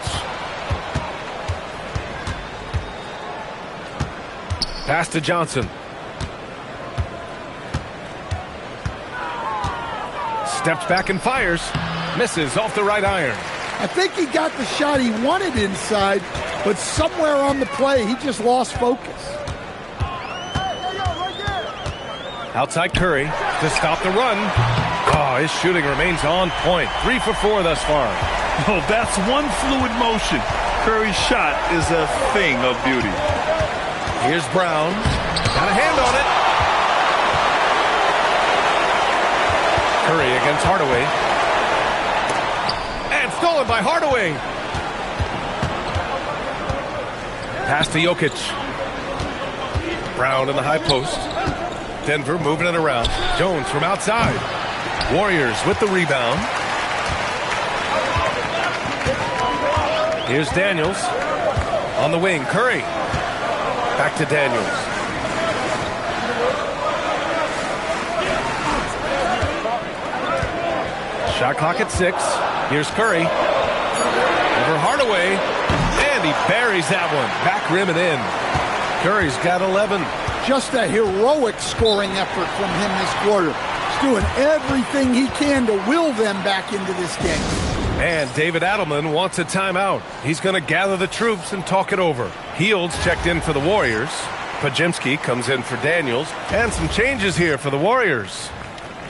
Pass to Johnson. Steps back and fires. Misses off the right iron. I think he got the shot he wanted inside, but somewhere on the play, he just lost focus. Outside Curry to stop the run. Oh, his shooting remains on point. 3 for 4 thus far. Oh, that's one fluid motion. Curry's shot is a thing of beauty. Here's Brown. Got a hand on it. Curry against Hardaway. And stolen by Hardaway. Pass to Jokic. Brown in the high post. Denver moving it around. Jones from outside. Warriors with the rebound. Here's Daniels on the wing. Curry. Back to Daniels. Shot clock at 6. Here's Curry. Over Hardaway. And he buries that one. Back rim and in. Curry's got 11. Just a heroic scoring effort from him this quarter. He's doing everything he can to will them back into this game. And David Adelman wants a timeout. He's going to gather the troops and talk it over. Hields checked in for the Warriors. Podziemski comes in for Daniels. And some changes here for the Warriors.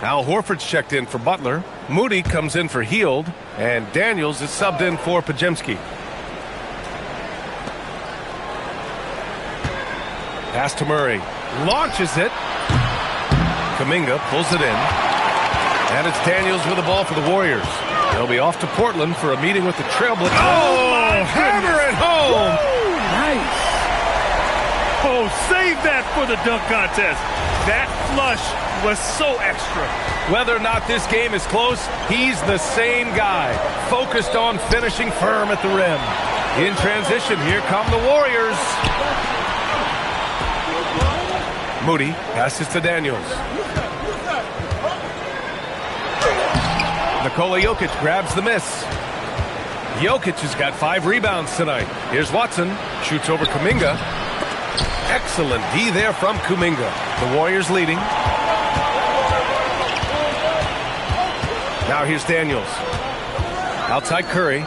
Al Horford's checked in for Butler. Moody comes in for Hield. And Daniels is subbed in for Podziemski. Pass to Murray. Launches it. Kuminga pulls it in. And it's Daniels with the ball for the Warriors. They'll be off to Portland for a meeting with the Trailblazers. Oh, hammer it home! Woo, nice. Oh, save that for the dunk contest. That flush was so extra. Whether or not this game is close, he's the same guy. Focused on finishing firm at the rim. In transition, here come the Warriors. Moody passes to Daniels. Nikola Jokic grabs the miss. Jokic has got 5 rebounds tonight. Here's Watson. Shoots over Kuminga. Excellent D there from Kuminga. The Warriors leading. Now here's Daniels. Outside Curry.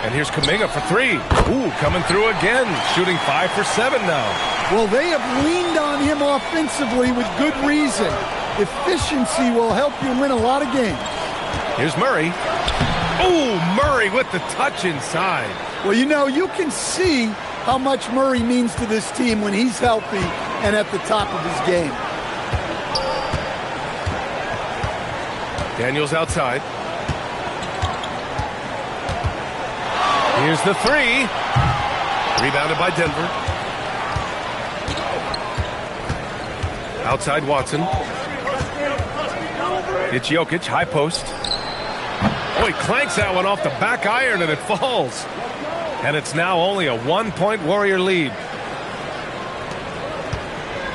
And here's Kuminga for 3. Ooh, coming through again. Shooting 5 for 7 now. Well, they have leaned on him offensively with good reason. Efficiency will help you win a lot of games. Here's Murray. Oh, Murray with the touch inside. Well, you know, you can see how much Murray means to this team when he's healthy and at the top of his game. Daniels outside. Here's the 3. Rebounded by Denver. Outside Watson. It's Jokic, high post. Oh, he clanks that one off the back iron and it falls. And it's now only a 1-point Warrior lead.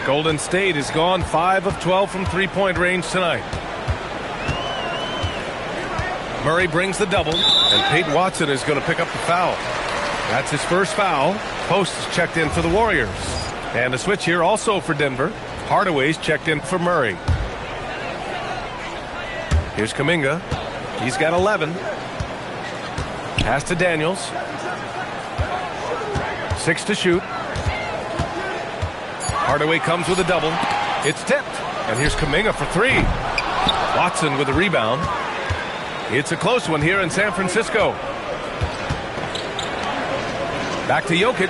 Golden State has gone 5 of 12 from three-point range tonight. Murray brings the double, and Peyton Watson is going to pick up the foul. That's his first foul. Post is checked in for the Warriors. And a switch here also for Denver. Hardaway's checked in for Murray. Here's Kuminga. He's got 11. Pass to Daniels. 6 to shoot. Hardaway comes with a double. It's tipped. And here's Kuminga for 3. Watson with a rebound. It's a close one here in San Francisco. Back to Jokic.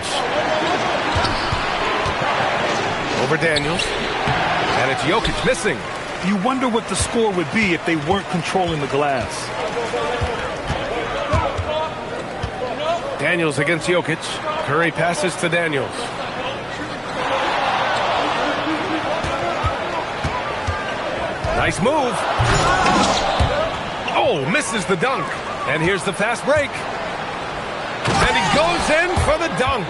Over Daniels. And it's Jokic missing. You wonder what the score would be if they weren't controlling the glass. Daniels against Jokic. Curry passes to Daniels. Nice move. Oh, misses the dunk. And here's the fast break. And he goes in for the dunk.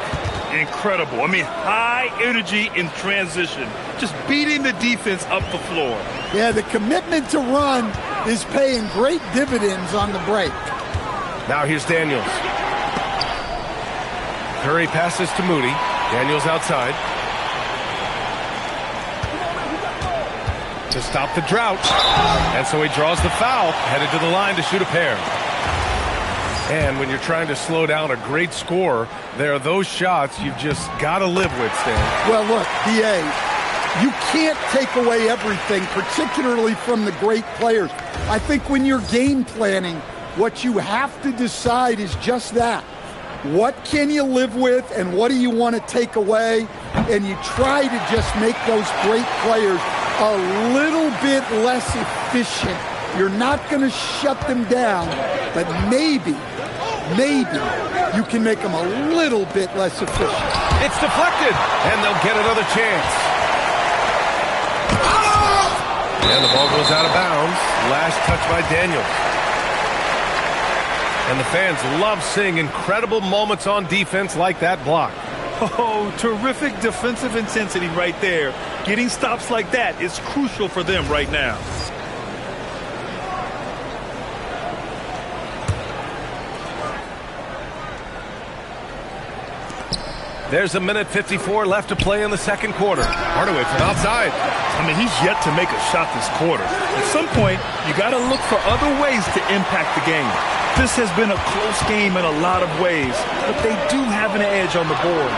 Incredible. I mean, high energy in transition. Just beating the defense up the floor. Yeah, the commitment to run is paying great dividends on the break. Now here's Daniels. Curry passes to Moody. Daniels outside. To stop the drought. And so he draws the foul, headed to the line to shoot a pair. And when you're trying to slow down a great scorer, there are those shots you've just got to live with, Stan. Well, look, D.A., you can't take away everything, particularly from the great players. I think when you're game planning, what you have to decide is just that. What can you live with and what do you want to take away? And you try to just make those great players a little bit less efficient. You're not going to shut them down, but maybe you can make them a little bit less efficient. It's deflected, and they'll get another chance. And the ball goes out of bounds. Last touch by Daniels. And the fans love seeing incredible moments on defense like that block. Oh, terrific defensive intensity right there. Getting stops like that is crucial for them right now. There's a minute 54 left to play in the second quarter. Hardaway from outside. I mean, he's yet to make a shot this quarter. At some point, you got to look for other ways to impact the game. This has been a close game in a lot of ways, but they do have an edge on the board.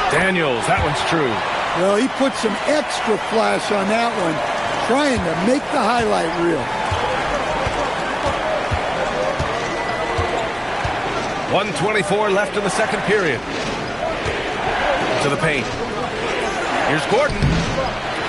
Daniels, that one's true. Well, he put some extra flash on that one, trying to make the highlight reel. 1:24 left in the second period. To the paint. Here's Gordon.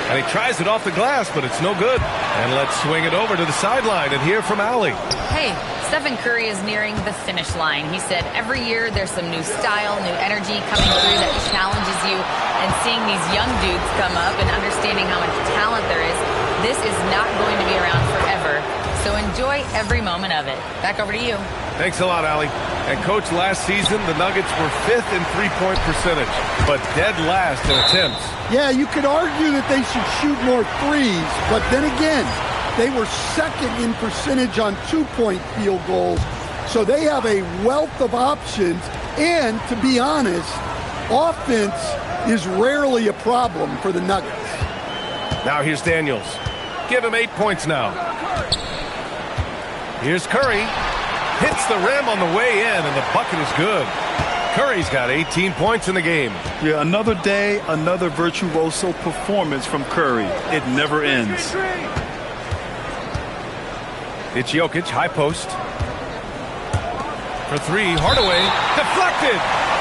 And he tries it off the glass, but it's no good. And let's swing it over to the sideline and hear from Allie. Hey, Stephen Curry is nearing the finish line. He said every year there's some new style, new energy coming through that challenges you. And seeing these young dudes come up and understanding how much talent there is, this is not going to be around forever. So enjoy every moment of it. Back over to you. Thanks a lot, Allie. And, Coach, last season, the Nuggets were 5th in three-point percentage, but dead last in attempts. Yeah, you could argue that they should shoot more threes, but then again, they were second in percentage on two-point field goals, so they have a wealth of options, and to be honest, offense is rarely a problem for the Nuggets. Now here's Daniels. Give him 8 points now. Here's Curry. Hits the rim on the way in, and the bucket is good. Curry's got 18 points in the game. Yeah, another day, another virtuoso performance from Curry. It never ends. It's Jokic, high post. For three, Hardaway, deflected!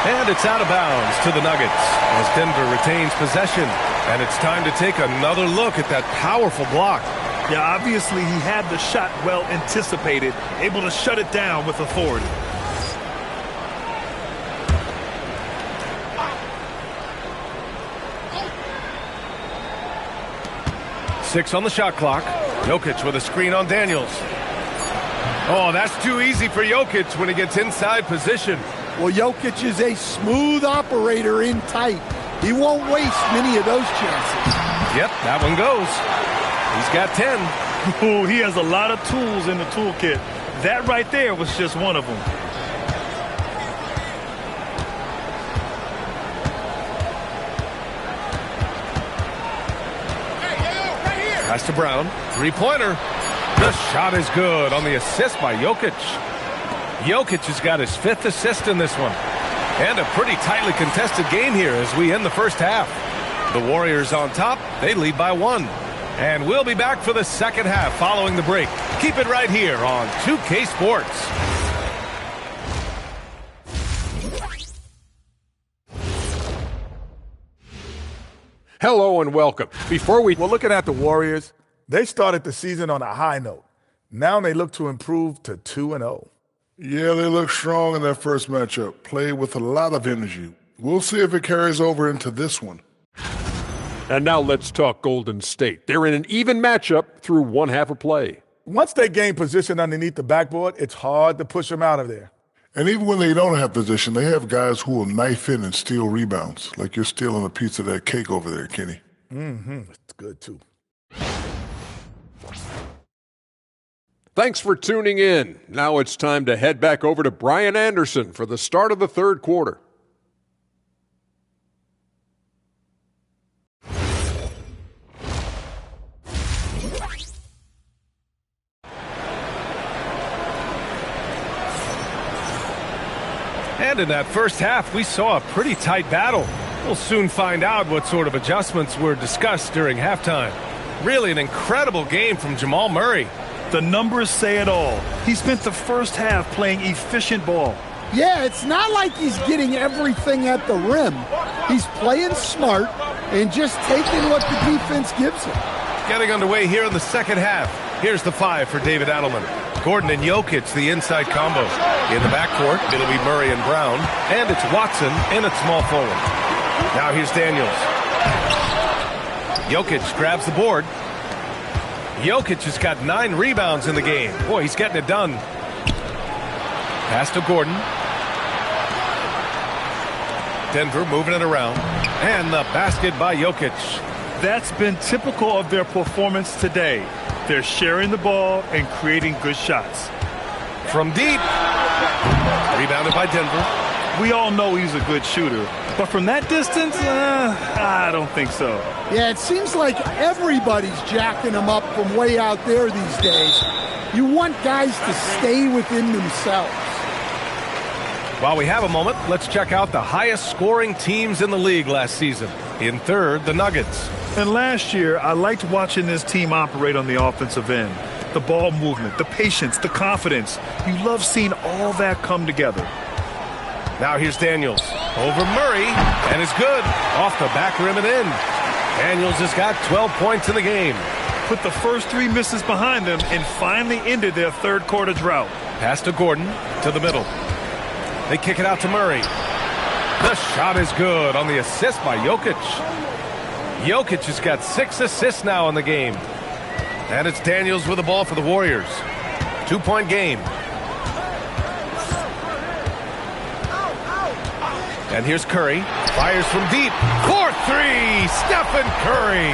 And it's out of bounds to the Nuggets as Denver retains possession. And it's time to take another look at that powerful block. Yeah, obviously he had the shot well anticipated, able to shut it down with authority. Six on the shot clock. Jokic with a screen on Daniels. Oh, that's too easy for Jokic when he gets inside position. Well, Jokic is a smooth operator in tight. He won't waste many of those chances. Yep, that one goes. He's got 10. Ooh, he has a lot of tools in the toolkit. That right there was just one of them. Pass to Brown. Three-pointer. The shot is good on the assist by Jokic. Jokic has got his 5th assist in this one. And a pretty tightly contested game here as we end the first half. The Warriors on top. They lead by 1. And we'll be back for the second half following the break. Keep it right here on 2K Sports. Hello and welcome. We're looking at the Warriors. They started the season on a high note. Now they look to improve to 2-0. Yeah, they look strong in their first matchup. Played with a lot of energy. We'll see if it carries over into this one. And now let's talk Golden State. They're in an even matchup through one half of play. Once they gain position underneath the backboard, it's hard to push them out of there. And even when they don't have position, they have guys who will knife in and steal rebounds, like you're stealing a piece of that cake over there, Kenny. It's good, too. Thanks for tuning in. Now it's time to head back over to Brian Anderson for the start of the third quarter. And in that first half, we saw a pretty tight battle. We'll soon find out what sort of adjustments were discussed during halftime. Really an incredible game from Jamal Murray. The numbers say it all. He spent the first half playing efficient ball. Yeah, it's not like he's getting everything at the rim. He's playing smart and just taking what the defense gives him. Getting underway here in the second half. Here's the 5 for David Adelman. Gordon and Jokic, the inside combo. In the backcourt, it'll be Murray and Brown. And it's Watson in at small forward. Now here's Daniels. Jokic grabs the board. Jokic has got 9 rebounds in the game. Boy, he's getting it done. Pass to Gordon. Denver moving it around. And the basket by Jokic. That's been typical of their performance today. They're sharing the ball and creating good shots. From deep. Rebounded by Denver. We all know he's a good shooter. But from that distance, I don't think so. Yeah, it seems like everybody's jacking him up from way out there these days. You want guys to stay within themselves. While we have a moment, let's check out the highest scoring teams in the league last season. In third, the Nuggets. And last year, I liked watching this team operate on the offensive end. The ball movement, the patience, the confidence. You love seeing all that come together. Now here's Daniels. Over Murray, and it's good. Off the back rim and in. Daniels has got 12 points in the game. Put the first 3 misses behind them and finally ended their third quarter drought. Pass to Gordon, to the middle. They kick it out to Murray. The shot is good on the assist by Jokic. Jokic has got 6 assists now in the game. And it's Daniels with the ball for the Warriors. 2-point game. And here's Curry. Fires from deep. 4-3. Stephen Curry.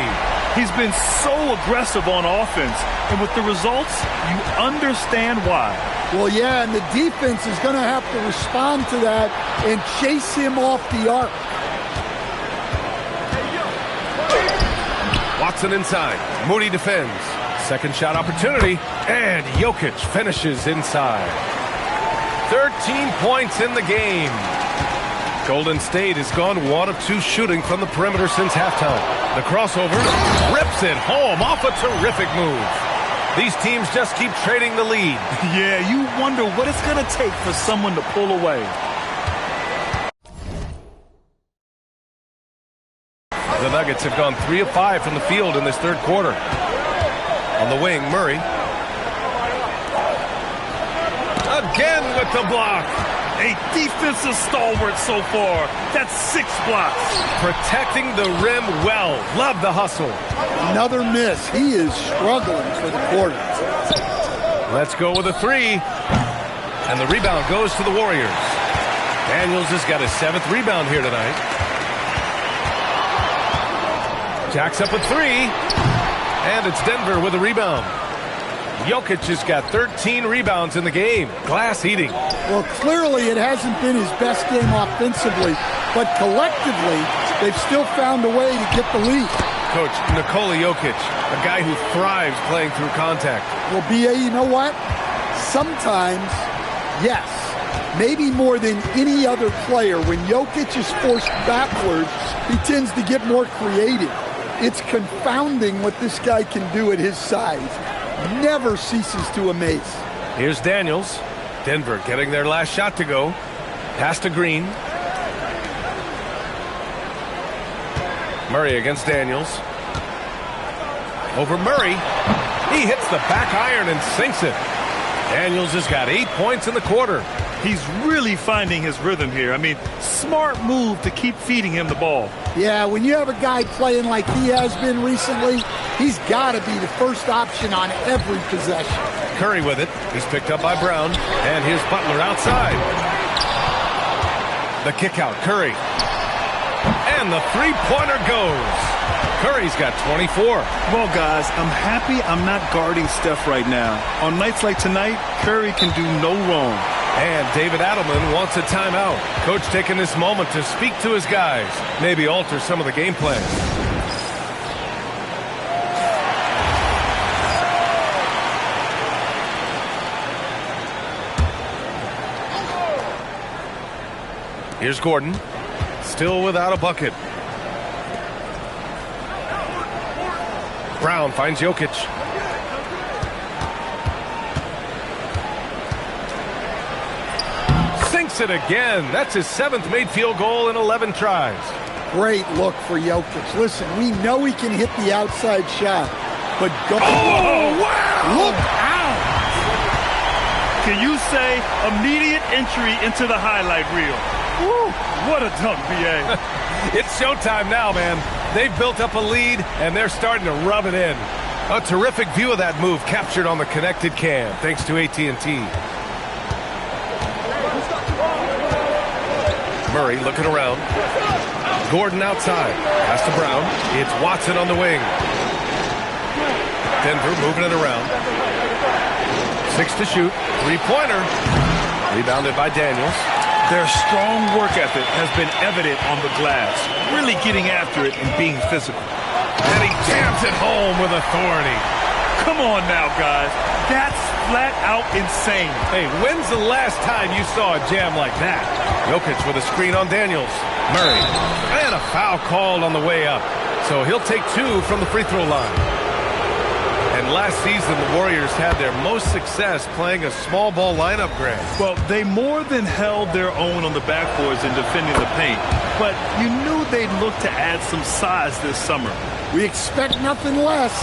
He's been so aggressive on offense. And with the results, you understand why. Well, yeah, and the defense is going to have to respond to that and chase him off the arc. Watson inside. Moody defends. Second shot opportunity. And Jokic finishes inside. 13 points in the game. Golden State has gone 1 of 2 shooting from the perimeter since halftime. The crossover rips it home off a terrific move. These teams just keep trading the lead. Yeah, you wonder what it's going to take for someone to pull away. The Nuggets have gone 3 of 5 from the field in this third quarter. On the wing, Murray. Again with the block. A defensive stalwart so far. That's 6 blocks. Protecting the rim well. Love the hustle. Another miss. He is struggling for the quarter. Let's go with a 3. And the rebound goes to the Warriors. Daniels has got his 7th rebound here tonight. Jacks up a 3. And it's Denver with a rebound. Jokic has got 13 rebounds in the game. Glass eating. Well, clearly it hasn't been his best game offensively, but collectively, they've still found a way to get the lead. Coach, Nikola Jokic, a guy who thrives playing through contact. Well, B.A., you know what? Sometimes, yes, maybe more than any other player, when Jokic is forced backwards, he tends to get more creative. It's confounding what this guy can do at his size. Never ceases to amaze. Here's Daniels. Denver getting their last shot to go. Pass to Green. Murray against Daniels. Over Murray. He hits the back iron and sinks it. Daniels has got 8 points in the quarter. He's really finding his rhythm here. I mean, smart move to keep feeding him the ball. Yeah, when you have a guy playing like he has been recently, he's got to be the first option on every possession. Curry with it. He's picked up by Brown. And here's Butler outside. The kick out. Curry. And the three-pointer goes. Curry's got 24. Well, guys, I'm happy I'm not guarding Steph right now. On nights like tonight, Curry can do no wrong. And David Adelman wants a timeout. Coach taking this moment to speak to his guys. Maybe alter some of the game plan. Here's Gordon. Still without a bucket. Brown finds Jokic. Sinks it again. That's his 7th made field goal in 11 tries. Great look for Jokic. Listen, we know he can hit the outside shot, but go. Oh, wow! Look out! Can you say immediate entry into the highlight reel? Woo, what a dunk, B.A. It's showtime now, man. They've built up a lead, and they're starting to rub it in. A terrific view of that move captured on the connected cam, thanks to AT&T. Murray looking around. Gordon outside. Pass to Brown. It's Watson on the wing. Denver moving it around. 6 to shoot. Three-pointer. Rebounded by Daniels. Their strong work ethic has been evident on the glass, really getting after it and being physical. And he jams it home with authority. Come on now, guys. That's flat out insane. Hey, when's the last time you saw a jam like that? Jokic with a screen on Daniels. Murray. And a foul called on the way up. So he'll take 2 from the free throw line. And last season, the Warriors had their most success playing a small ball lineup, Grant. Well, they more than held their own on the backboards in defending the paint. But you knew they'd look to add some size this summer. We expect nothing less.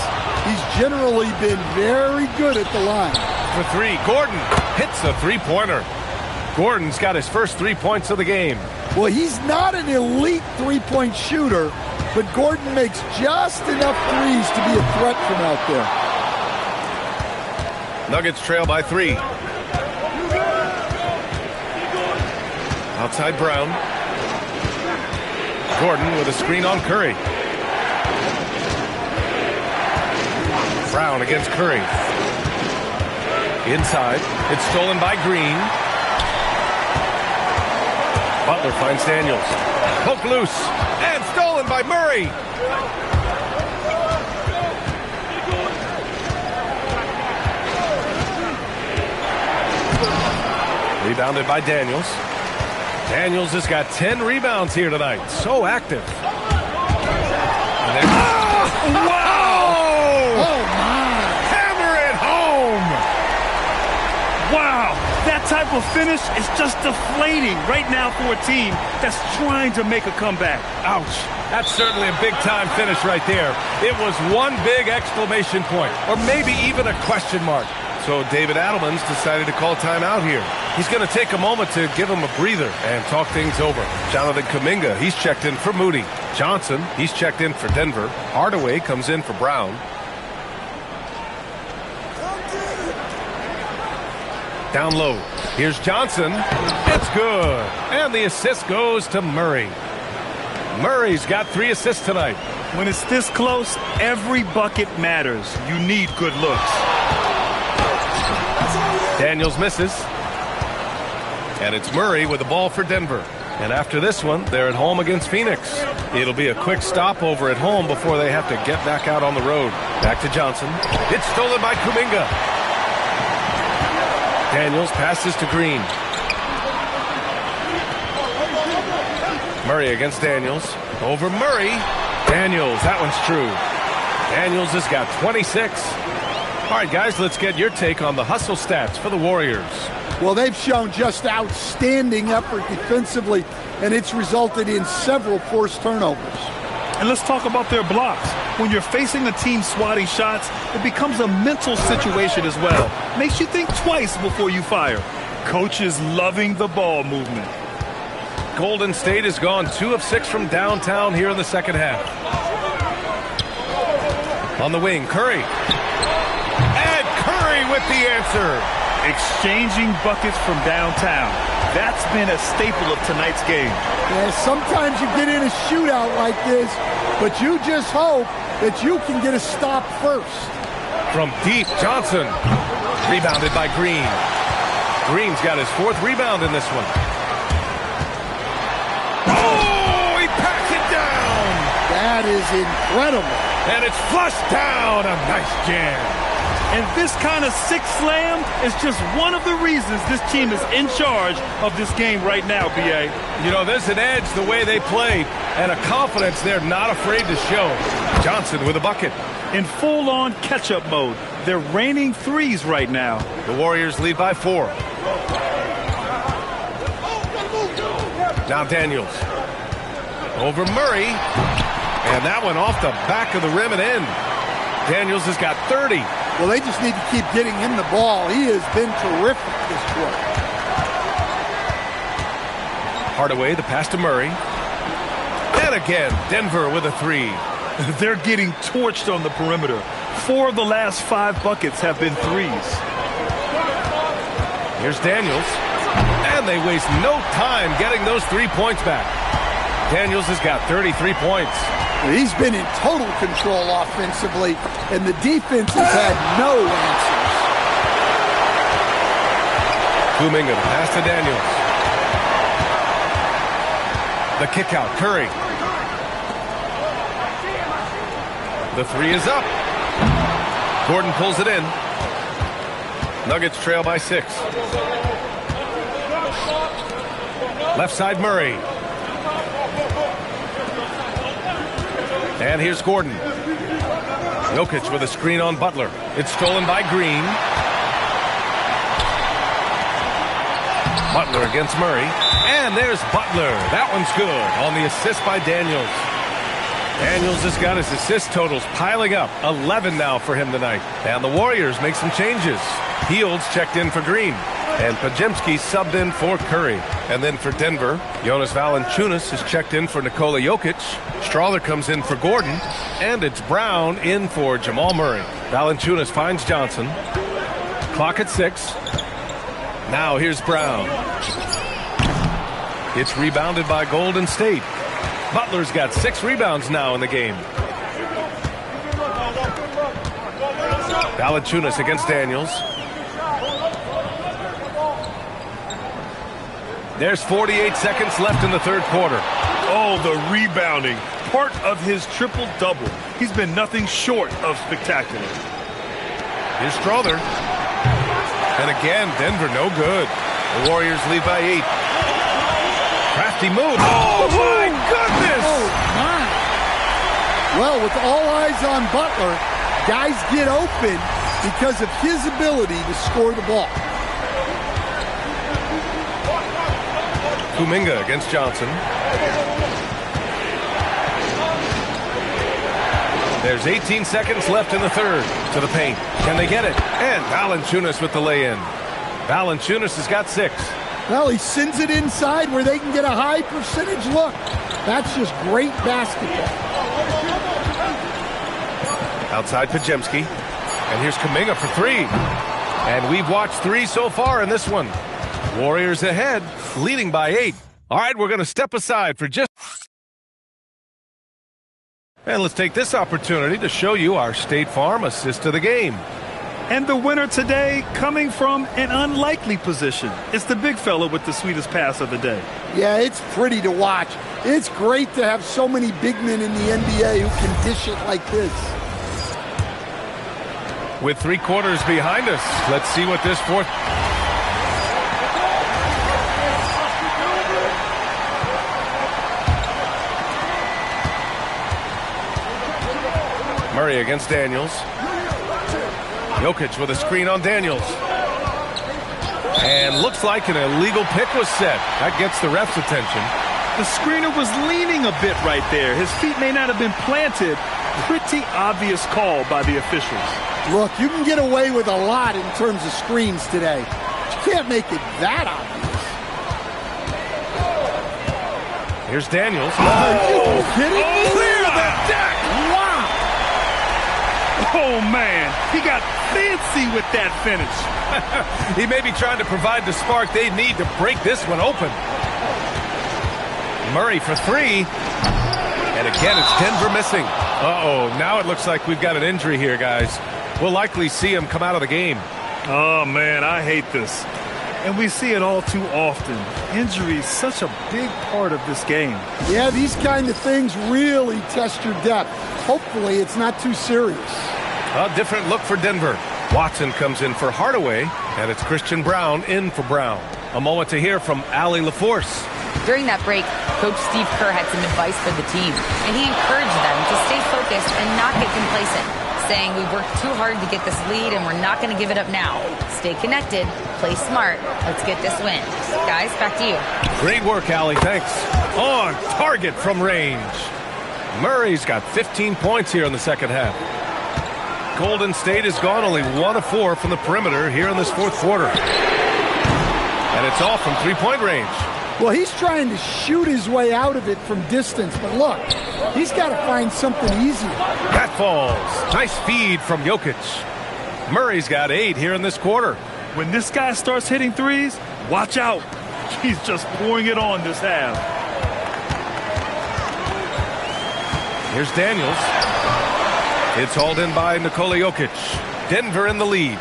He's generally been very good at the line. For 3, Gordon hits a three-pointer. Gordon's got his first 3 points of the game. Well, he's not an elite three-point shooter, but Gordon makes just enough threes to be a threat from out there. Nuggets trail by 3. Outside Brown. Gordon with a screen on Curry. Brown against Curry. Inside. It's stolen by Green. Butler finds Daniels. Poke loose. And stolen by Murray. Rebounded by Daniels. Daniels has got 10 rebounds here tonight. So active. Wow! Oh, my. Hammer it home! Wow! That type of finish is just deflating right now for a team that's trying to make a comeback. Ouch. That's certainly a big-time finish right there. It was one big exclamation point, or maybe even a question mark. So David Adelman's decided to call timeout here. He's going to take a moment to give him a breather and talk things over. Jonathan Kuminga, he's checked in for Moody. Johnson, he's checked in for Denver. Hardaway comes in for Brown. Down low. Here's Johnson. It's good. And the assist goes to Murray. Murray's got 3 assists tonight. When it's this close, every bucket matters. You need good looks. Daniels misses. And it's Murray with the ball for Denver. And after this one, they're at home against Phoenix. It'll be a quick stopover at home before they have to get back out on the road. Back to Johnson. It's stolen by Kuminga. Daniels passes to Green. Murray against Daniels. Over Murray. Daniels, that one's true. Daniels has got 26. All right, guys, let's get your take on the hustle stats for the Warriors. Well, they've shown just outstanding effort defensively, and it's resulted in several forced turnovers. And let's talk about their blocks. When you're facing a team swatting shots, it becomes a mental situation as well. Makes you think twice before you fire. Coaches loving the ball movement. Golden State has gone 2 of 6 from downtown here in the second half. On the wing, Curry. And Curry with the answer. Exchanging buckets from downtown. That's been a staple of tonight's game. Yeah, sometimes you get in a shootout like this, but you just hope that you can get a stop first. From deep, Johnson. Rebounded by Green. Green's got his 4th rebound in this one. Oh, he packed it down. That is incredible. And it's flushed down. A nice jam. And this kind of sick slam is just one of the reasons this team is in charge of this game right now, B.A. You know, there's an edge the way they played and a confidence they're not afraid to show. Johnson with a bucket. In full-on catch-up mode. They're raining threes right now. The Warriors lead by 4. Now Daniels. Over Murray. And that one off the back of the rim and in. Daniels has got 30. Well, they just need to keep getting him the ball. He has been terrific this quarter. Hardaway, the pass to Murray. And again, Denver with a three. They're getting torched on the perimeter. 4 of the last 5 buckets have been threes. Here's Daniels. And they waste no time getting those 3 points back. Daniels has got 33 points. He's been in total control offensively, and the defense has had no answers. Kuminga to pass to Daniels. The kick out, Curry. The three is up. Gordon pulls it in. Nuggets trail by 6. Left side, Murray. And here's Gordon. Jokic with a screen on Butler. It's stolen by Green. Butler against Murray. And there's Butler. That one's good on the assist by Daniels. Daniels has got his assist totals piling up. 11 now for him tonight. And the Warriors make some changes. Fields checked in for Green. And Podziemski subbed in for Curry. And then for Denver, Jonas Valanciunas is checked in for Nikola Jokic. Strawther comes in for Gordon. And it's Brown in for Jamal Murray. Valanciunas finds Johnson. Clock at 6. Now here's Brown. It's rebounded by Golden State. Butler's got 6 rebounds now in the game. Valanciunas against Daniels. There's 48 seconds left in the third quarter. Oh, the rebounding. Part of his triple-double. He's been nothing short of spectacular. Here's Strawther. And again, Denver no good. The Warriors lead by 8. Crafty move. Oh, my goodness! Oh, my. Well, with all eyes on Butler, guys get open because of his ability to score the ball. Kuminga against Johnson. There's 18 seconds left in the third. To the paint. Can they get it? And Valanciunas with the lay-in. Valanciunas has got 6. Well, he sends it inside where they can get a high percentage look. That's just great basketball. Outside Podziemski. And here's Kuminga for 3. And we've watched 3 so far in this one. Warriors ahead, leading by 8. All right, we're going to step aside for just... And let's take this opportunity to show you our State Farm assist of the game. And the winner today coming from an unlikely position. It's the big fella with the sweetest pass of the day. Yeah, it's pretty to watch. It's great to have so many big men in the NBA who can dish it like this. With 3 quarters behind us, let's see what this fourth... Murray against Daniels. Jokic with a screen on Daniels. And looks like an illegal pick was set. That gets the ref's attention. The screener was leaning a bit right there. His feet may not have been planted. Pretty obvious call by the officials. Look, you can get away with a lot in terms of screens today. But you can't make it that obvious. Here's Daniels. Are you kidding me? Clear the deck! Wow! Oh, man. He got fancy with that finish. He may be trying to provide the spark they need to break this one open. Murray for 3. And again, it's Denver missing. Uh-oh, now it looks like we've got an injury here, guys. We'll likely see him come out of the game. Oh, man, I hate this. And we see it all too often. Injury is such a big part of this game. Yeah, these kind of things really test your depth. Hopefully it's not too serious. A different look for Denver. Watson comes in for Hardaway, and it's Christian Brown in for Brown. A moment to hear from Allie LaForce. During that break, Coach Steve Kerr had some advice for the team, and he encouraged them to stay focused and not get complacent, saying we've worked too hard to get this lead and we're not going to give it up now. Stay connected, play smart, let's get this win. Guys, back to you. Great work, Allie, thanks. On target from range. Murray's got 15 points here in the second half. Golden State has gone only 1 of 4 from the perimeter here in this fourth quarter. And it's all from 3-point range. Well, he's trying to shoot his way out of it from distance, but look, he's got to find something easier. That falls. Nice feed from Jokic. Murray's got 8 here in this quarter. When this guy starts hitting threes, watch out. He's just pouring it on this half. Here's Daniels. It's hauled in by Nikola Jokic. Denver in the lead.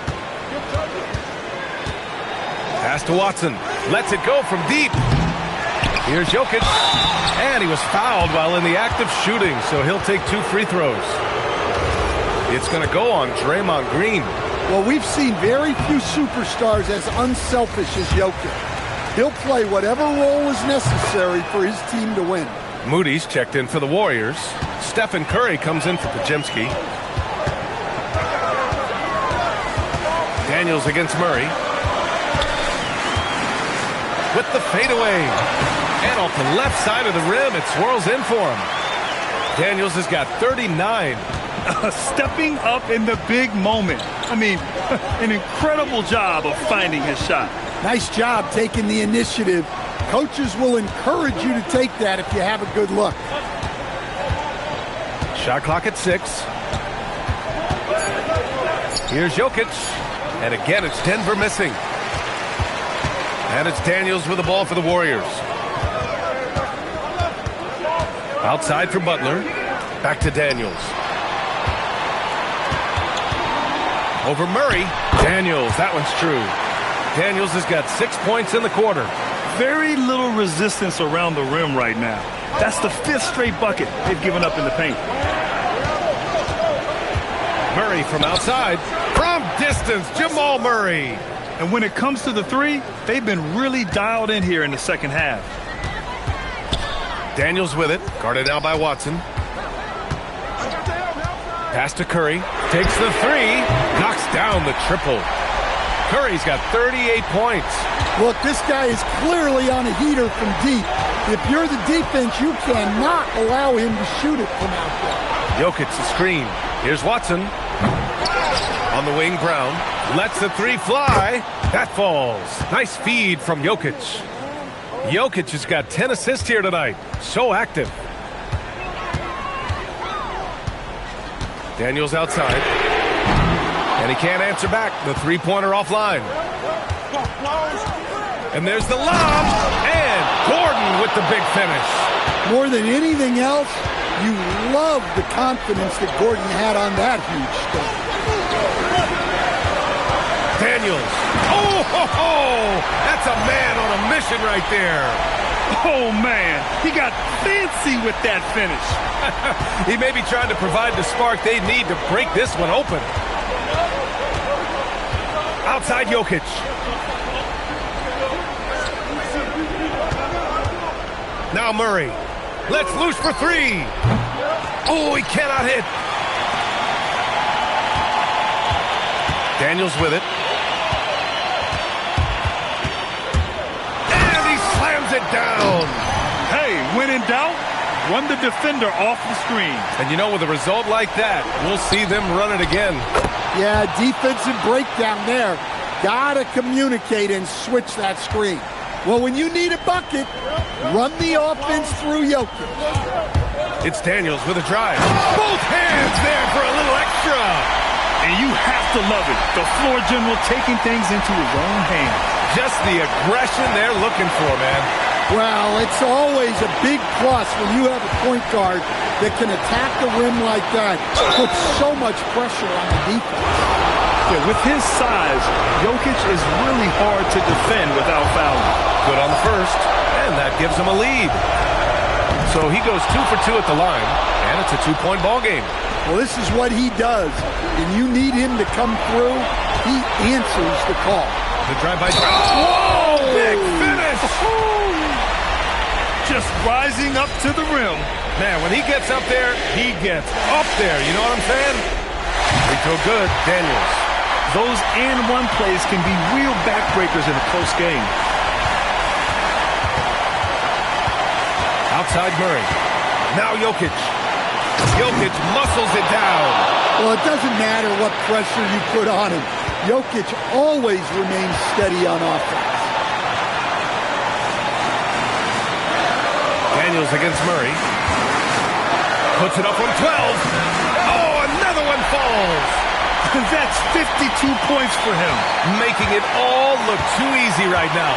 Pass to Watson. Lets it go from deep. Here's Jokic. And he was fouled while in the act of shooting, so he'll take 2 free throws. It's going to go on Draymond Green. Well, we've seen very few superstars as unselfish as Jokic. He'll play whatever role is necessary for his team to win. Moody's checked in for the Warriors. Stephen Curry comes in for Podziemski. Daniels against Murray. With the fadeaway. And off the left side of the rim, it swirls in for him. Daniels has got 39. Stepping up in the big moment. I mean, an incredible job of finding his shot. Nice job taking the initiative. Coaches will encourage you to take that if you have a good look. Shot clock at 6. Here's Jokic. And again, it's Denver missing. And it's Daniels with the ball for the Warriors. Outside for Butler. Back to Daniels. Over Murray. Daniels, that one's true. Daniels has got 6 points in the quarter. Very little resistance around the rim right now. That's the 5th straight bucket they've given up in the paint. Murray from outside. From distance, Jamal Murray. And when it comes to the 3, they've been really dialed in here in the second half. Daniels with it. Guarded now by Watson. Pass to Curry. Takes the 3. Knocks down the triple. Curry's got 38 points. Look, this guy is clearly on a heater from deep. If you're the defense, you cannot allow him to shoot it from out there. Jokic the screen. Here's Watson. On the wing, Brown. Lets the 3 fly. That falls. Nice feed from Jokic. Jokic has got 10 assists here tonight. So active. Daniels outside. And he can't answer back. The 3-pointer offline. And there's the lob. And Gordon with the big finish. More than anything else, you love the confidence that Gordon had on that huge step. Daniels. Oh, ho, ho. That's a man on a mission right there. Oh, man. He got fancy with that finish. He may be trying to provide the spark they need to break this one open. Outside Jokic. Now Murray. Let's loose for 3. Oh, he cannot hit. Daniels with it. And he slams it down. Hey, when in doubt, run the defender off the screen. And you know, with a result like that, we'll see them run it again. Yeah, defensive breakdown there. Gotta communicate and switch that screen. Well, when you need a bucket, run the offense through Jokic. It's Daniels with a drive. Both hands there for a little extra. And you have to love it. The floor general taking things into his own hands. Just the aggression they're looking for, man. Well, it's always a big plus when you have a point guard that can attack the rim like that. Put so much pressure on the defense. Yeah, with his size, Jokic is really hard to defend without fouling. Good on the first, and that gives him a lead. So he goes 2 for 2 at the line, and it's a 2-point ball game. Well, this is what he does. And you need him to come through, he answers the call. The drive by... Oh! Big finish! Just rising up to the rim. Man, when he gets up there, he gets up there. You know what I'm saying? Free throw good, Daniels. Those and-one plays can be real backbreakers in a close game. Outside Murray. Now Jokic. Jokic muscles it down. Well, it doesn't matter what pressure you put on him. Jokic always remains steady on offense. Daniels against Murray. Puts it up from 12. Oh, another one falls. That's 52 points for him. Making it all look too easy right now.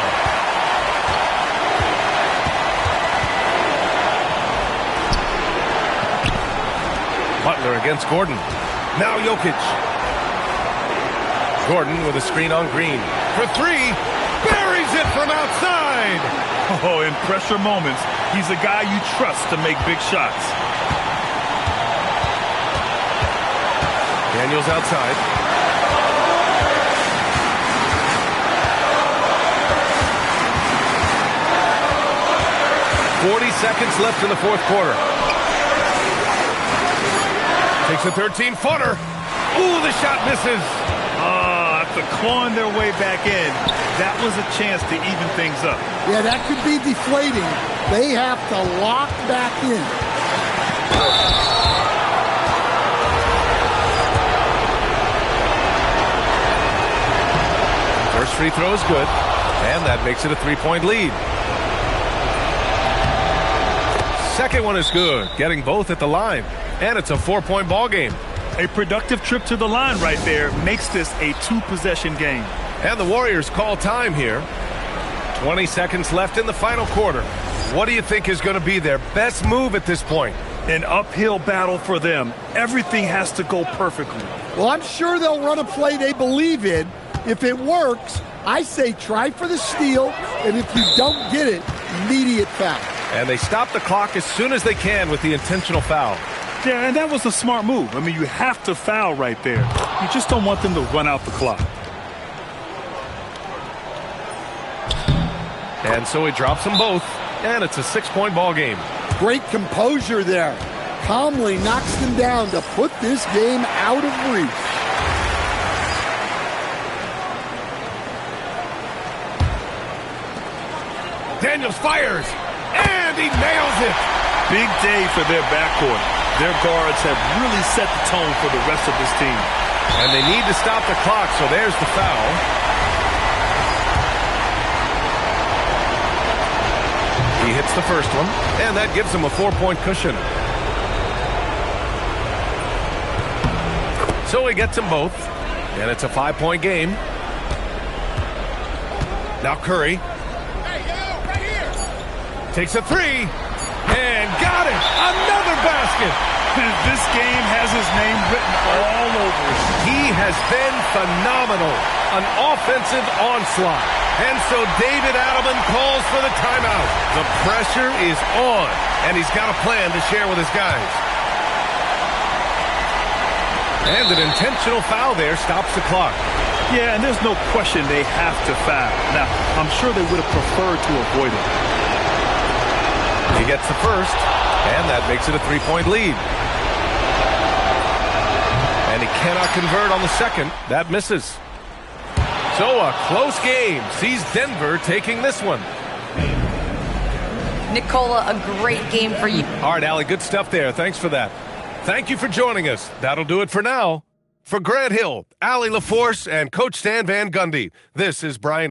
Butler against Gordon. Now Jokic. Gordon with a screen on Green. For three. Buries it from outside. Oh, in pressure moments, he's a guy you trust to make big shots. Daniels outside. .40 left in the fourth quarter. Takes a 13-footer. Ooh, the shot misses. After clawing their way back in, that was a chance to even things up. Yeah, that could be deflating. They have to lock back in. First free throw is good, and that makes it a 3-point lead. Second one is good, getting both at the line, and it's a 4-point ball game. A productive trip to the line right there makes this a 2-possession game. And the Warriors call time here. 20 seconds left in the final quarter. What do you think is going to be their best move at this point? An uphill battle for them. Everything has to go perfectly. Well, I'm sure they'll run a play they believe in. If it works, I say try for the steal, and if you don't get it, immediate foul. And they stop the clock as soon as they can with the intentional foul. Yeah, and that was a smart move. I mean, you have to foul right there. You just don't want them to run out the clock. And so he drops them both, and it's a 6-point ball game. Great composure there. Calmly knocks them down to put this game out of reach. Daniels fires, and he nails it. Big day for their backcourt. Their guards have really set the tone for the rest of this team. And they need to stop the clock, so there's the foul. He hits the first one, and that gives him a 4-point cushion. So he gets them both, and it's a 5-point game. Now Curry. Takes a three, and got it! Another basket! This game has his name written all over it. He has been phenomenal. An offensive onslaught. And so David Adelman calls for the timeout. The pressure is on, and he's got a plan to share with his guys. And an intentional foul there stops the clock. Yeah, and there's no question they have to foul. Now, I'm sure they would have preferred to avoid it. He gets the first, and that makes it a 3-point lead. And he cannot convert on the second. That misses. So a close game sees Denver taking this one. Nicola, a great game for you. All right, Allie, good stuff there. Thanks for that. Thank you for joining us. That'll do it for now. For Grant Hill, Allie LaForce, and Coach Stan Van Gundy, this is Brian.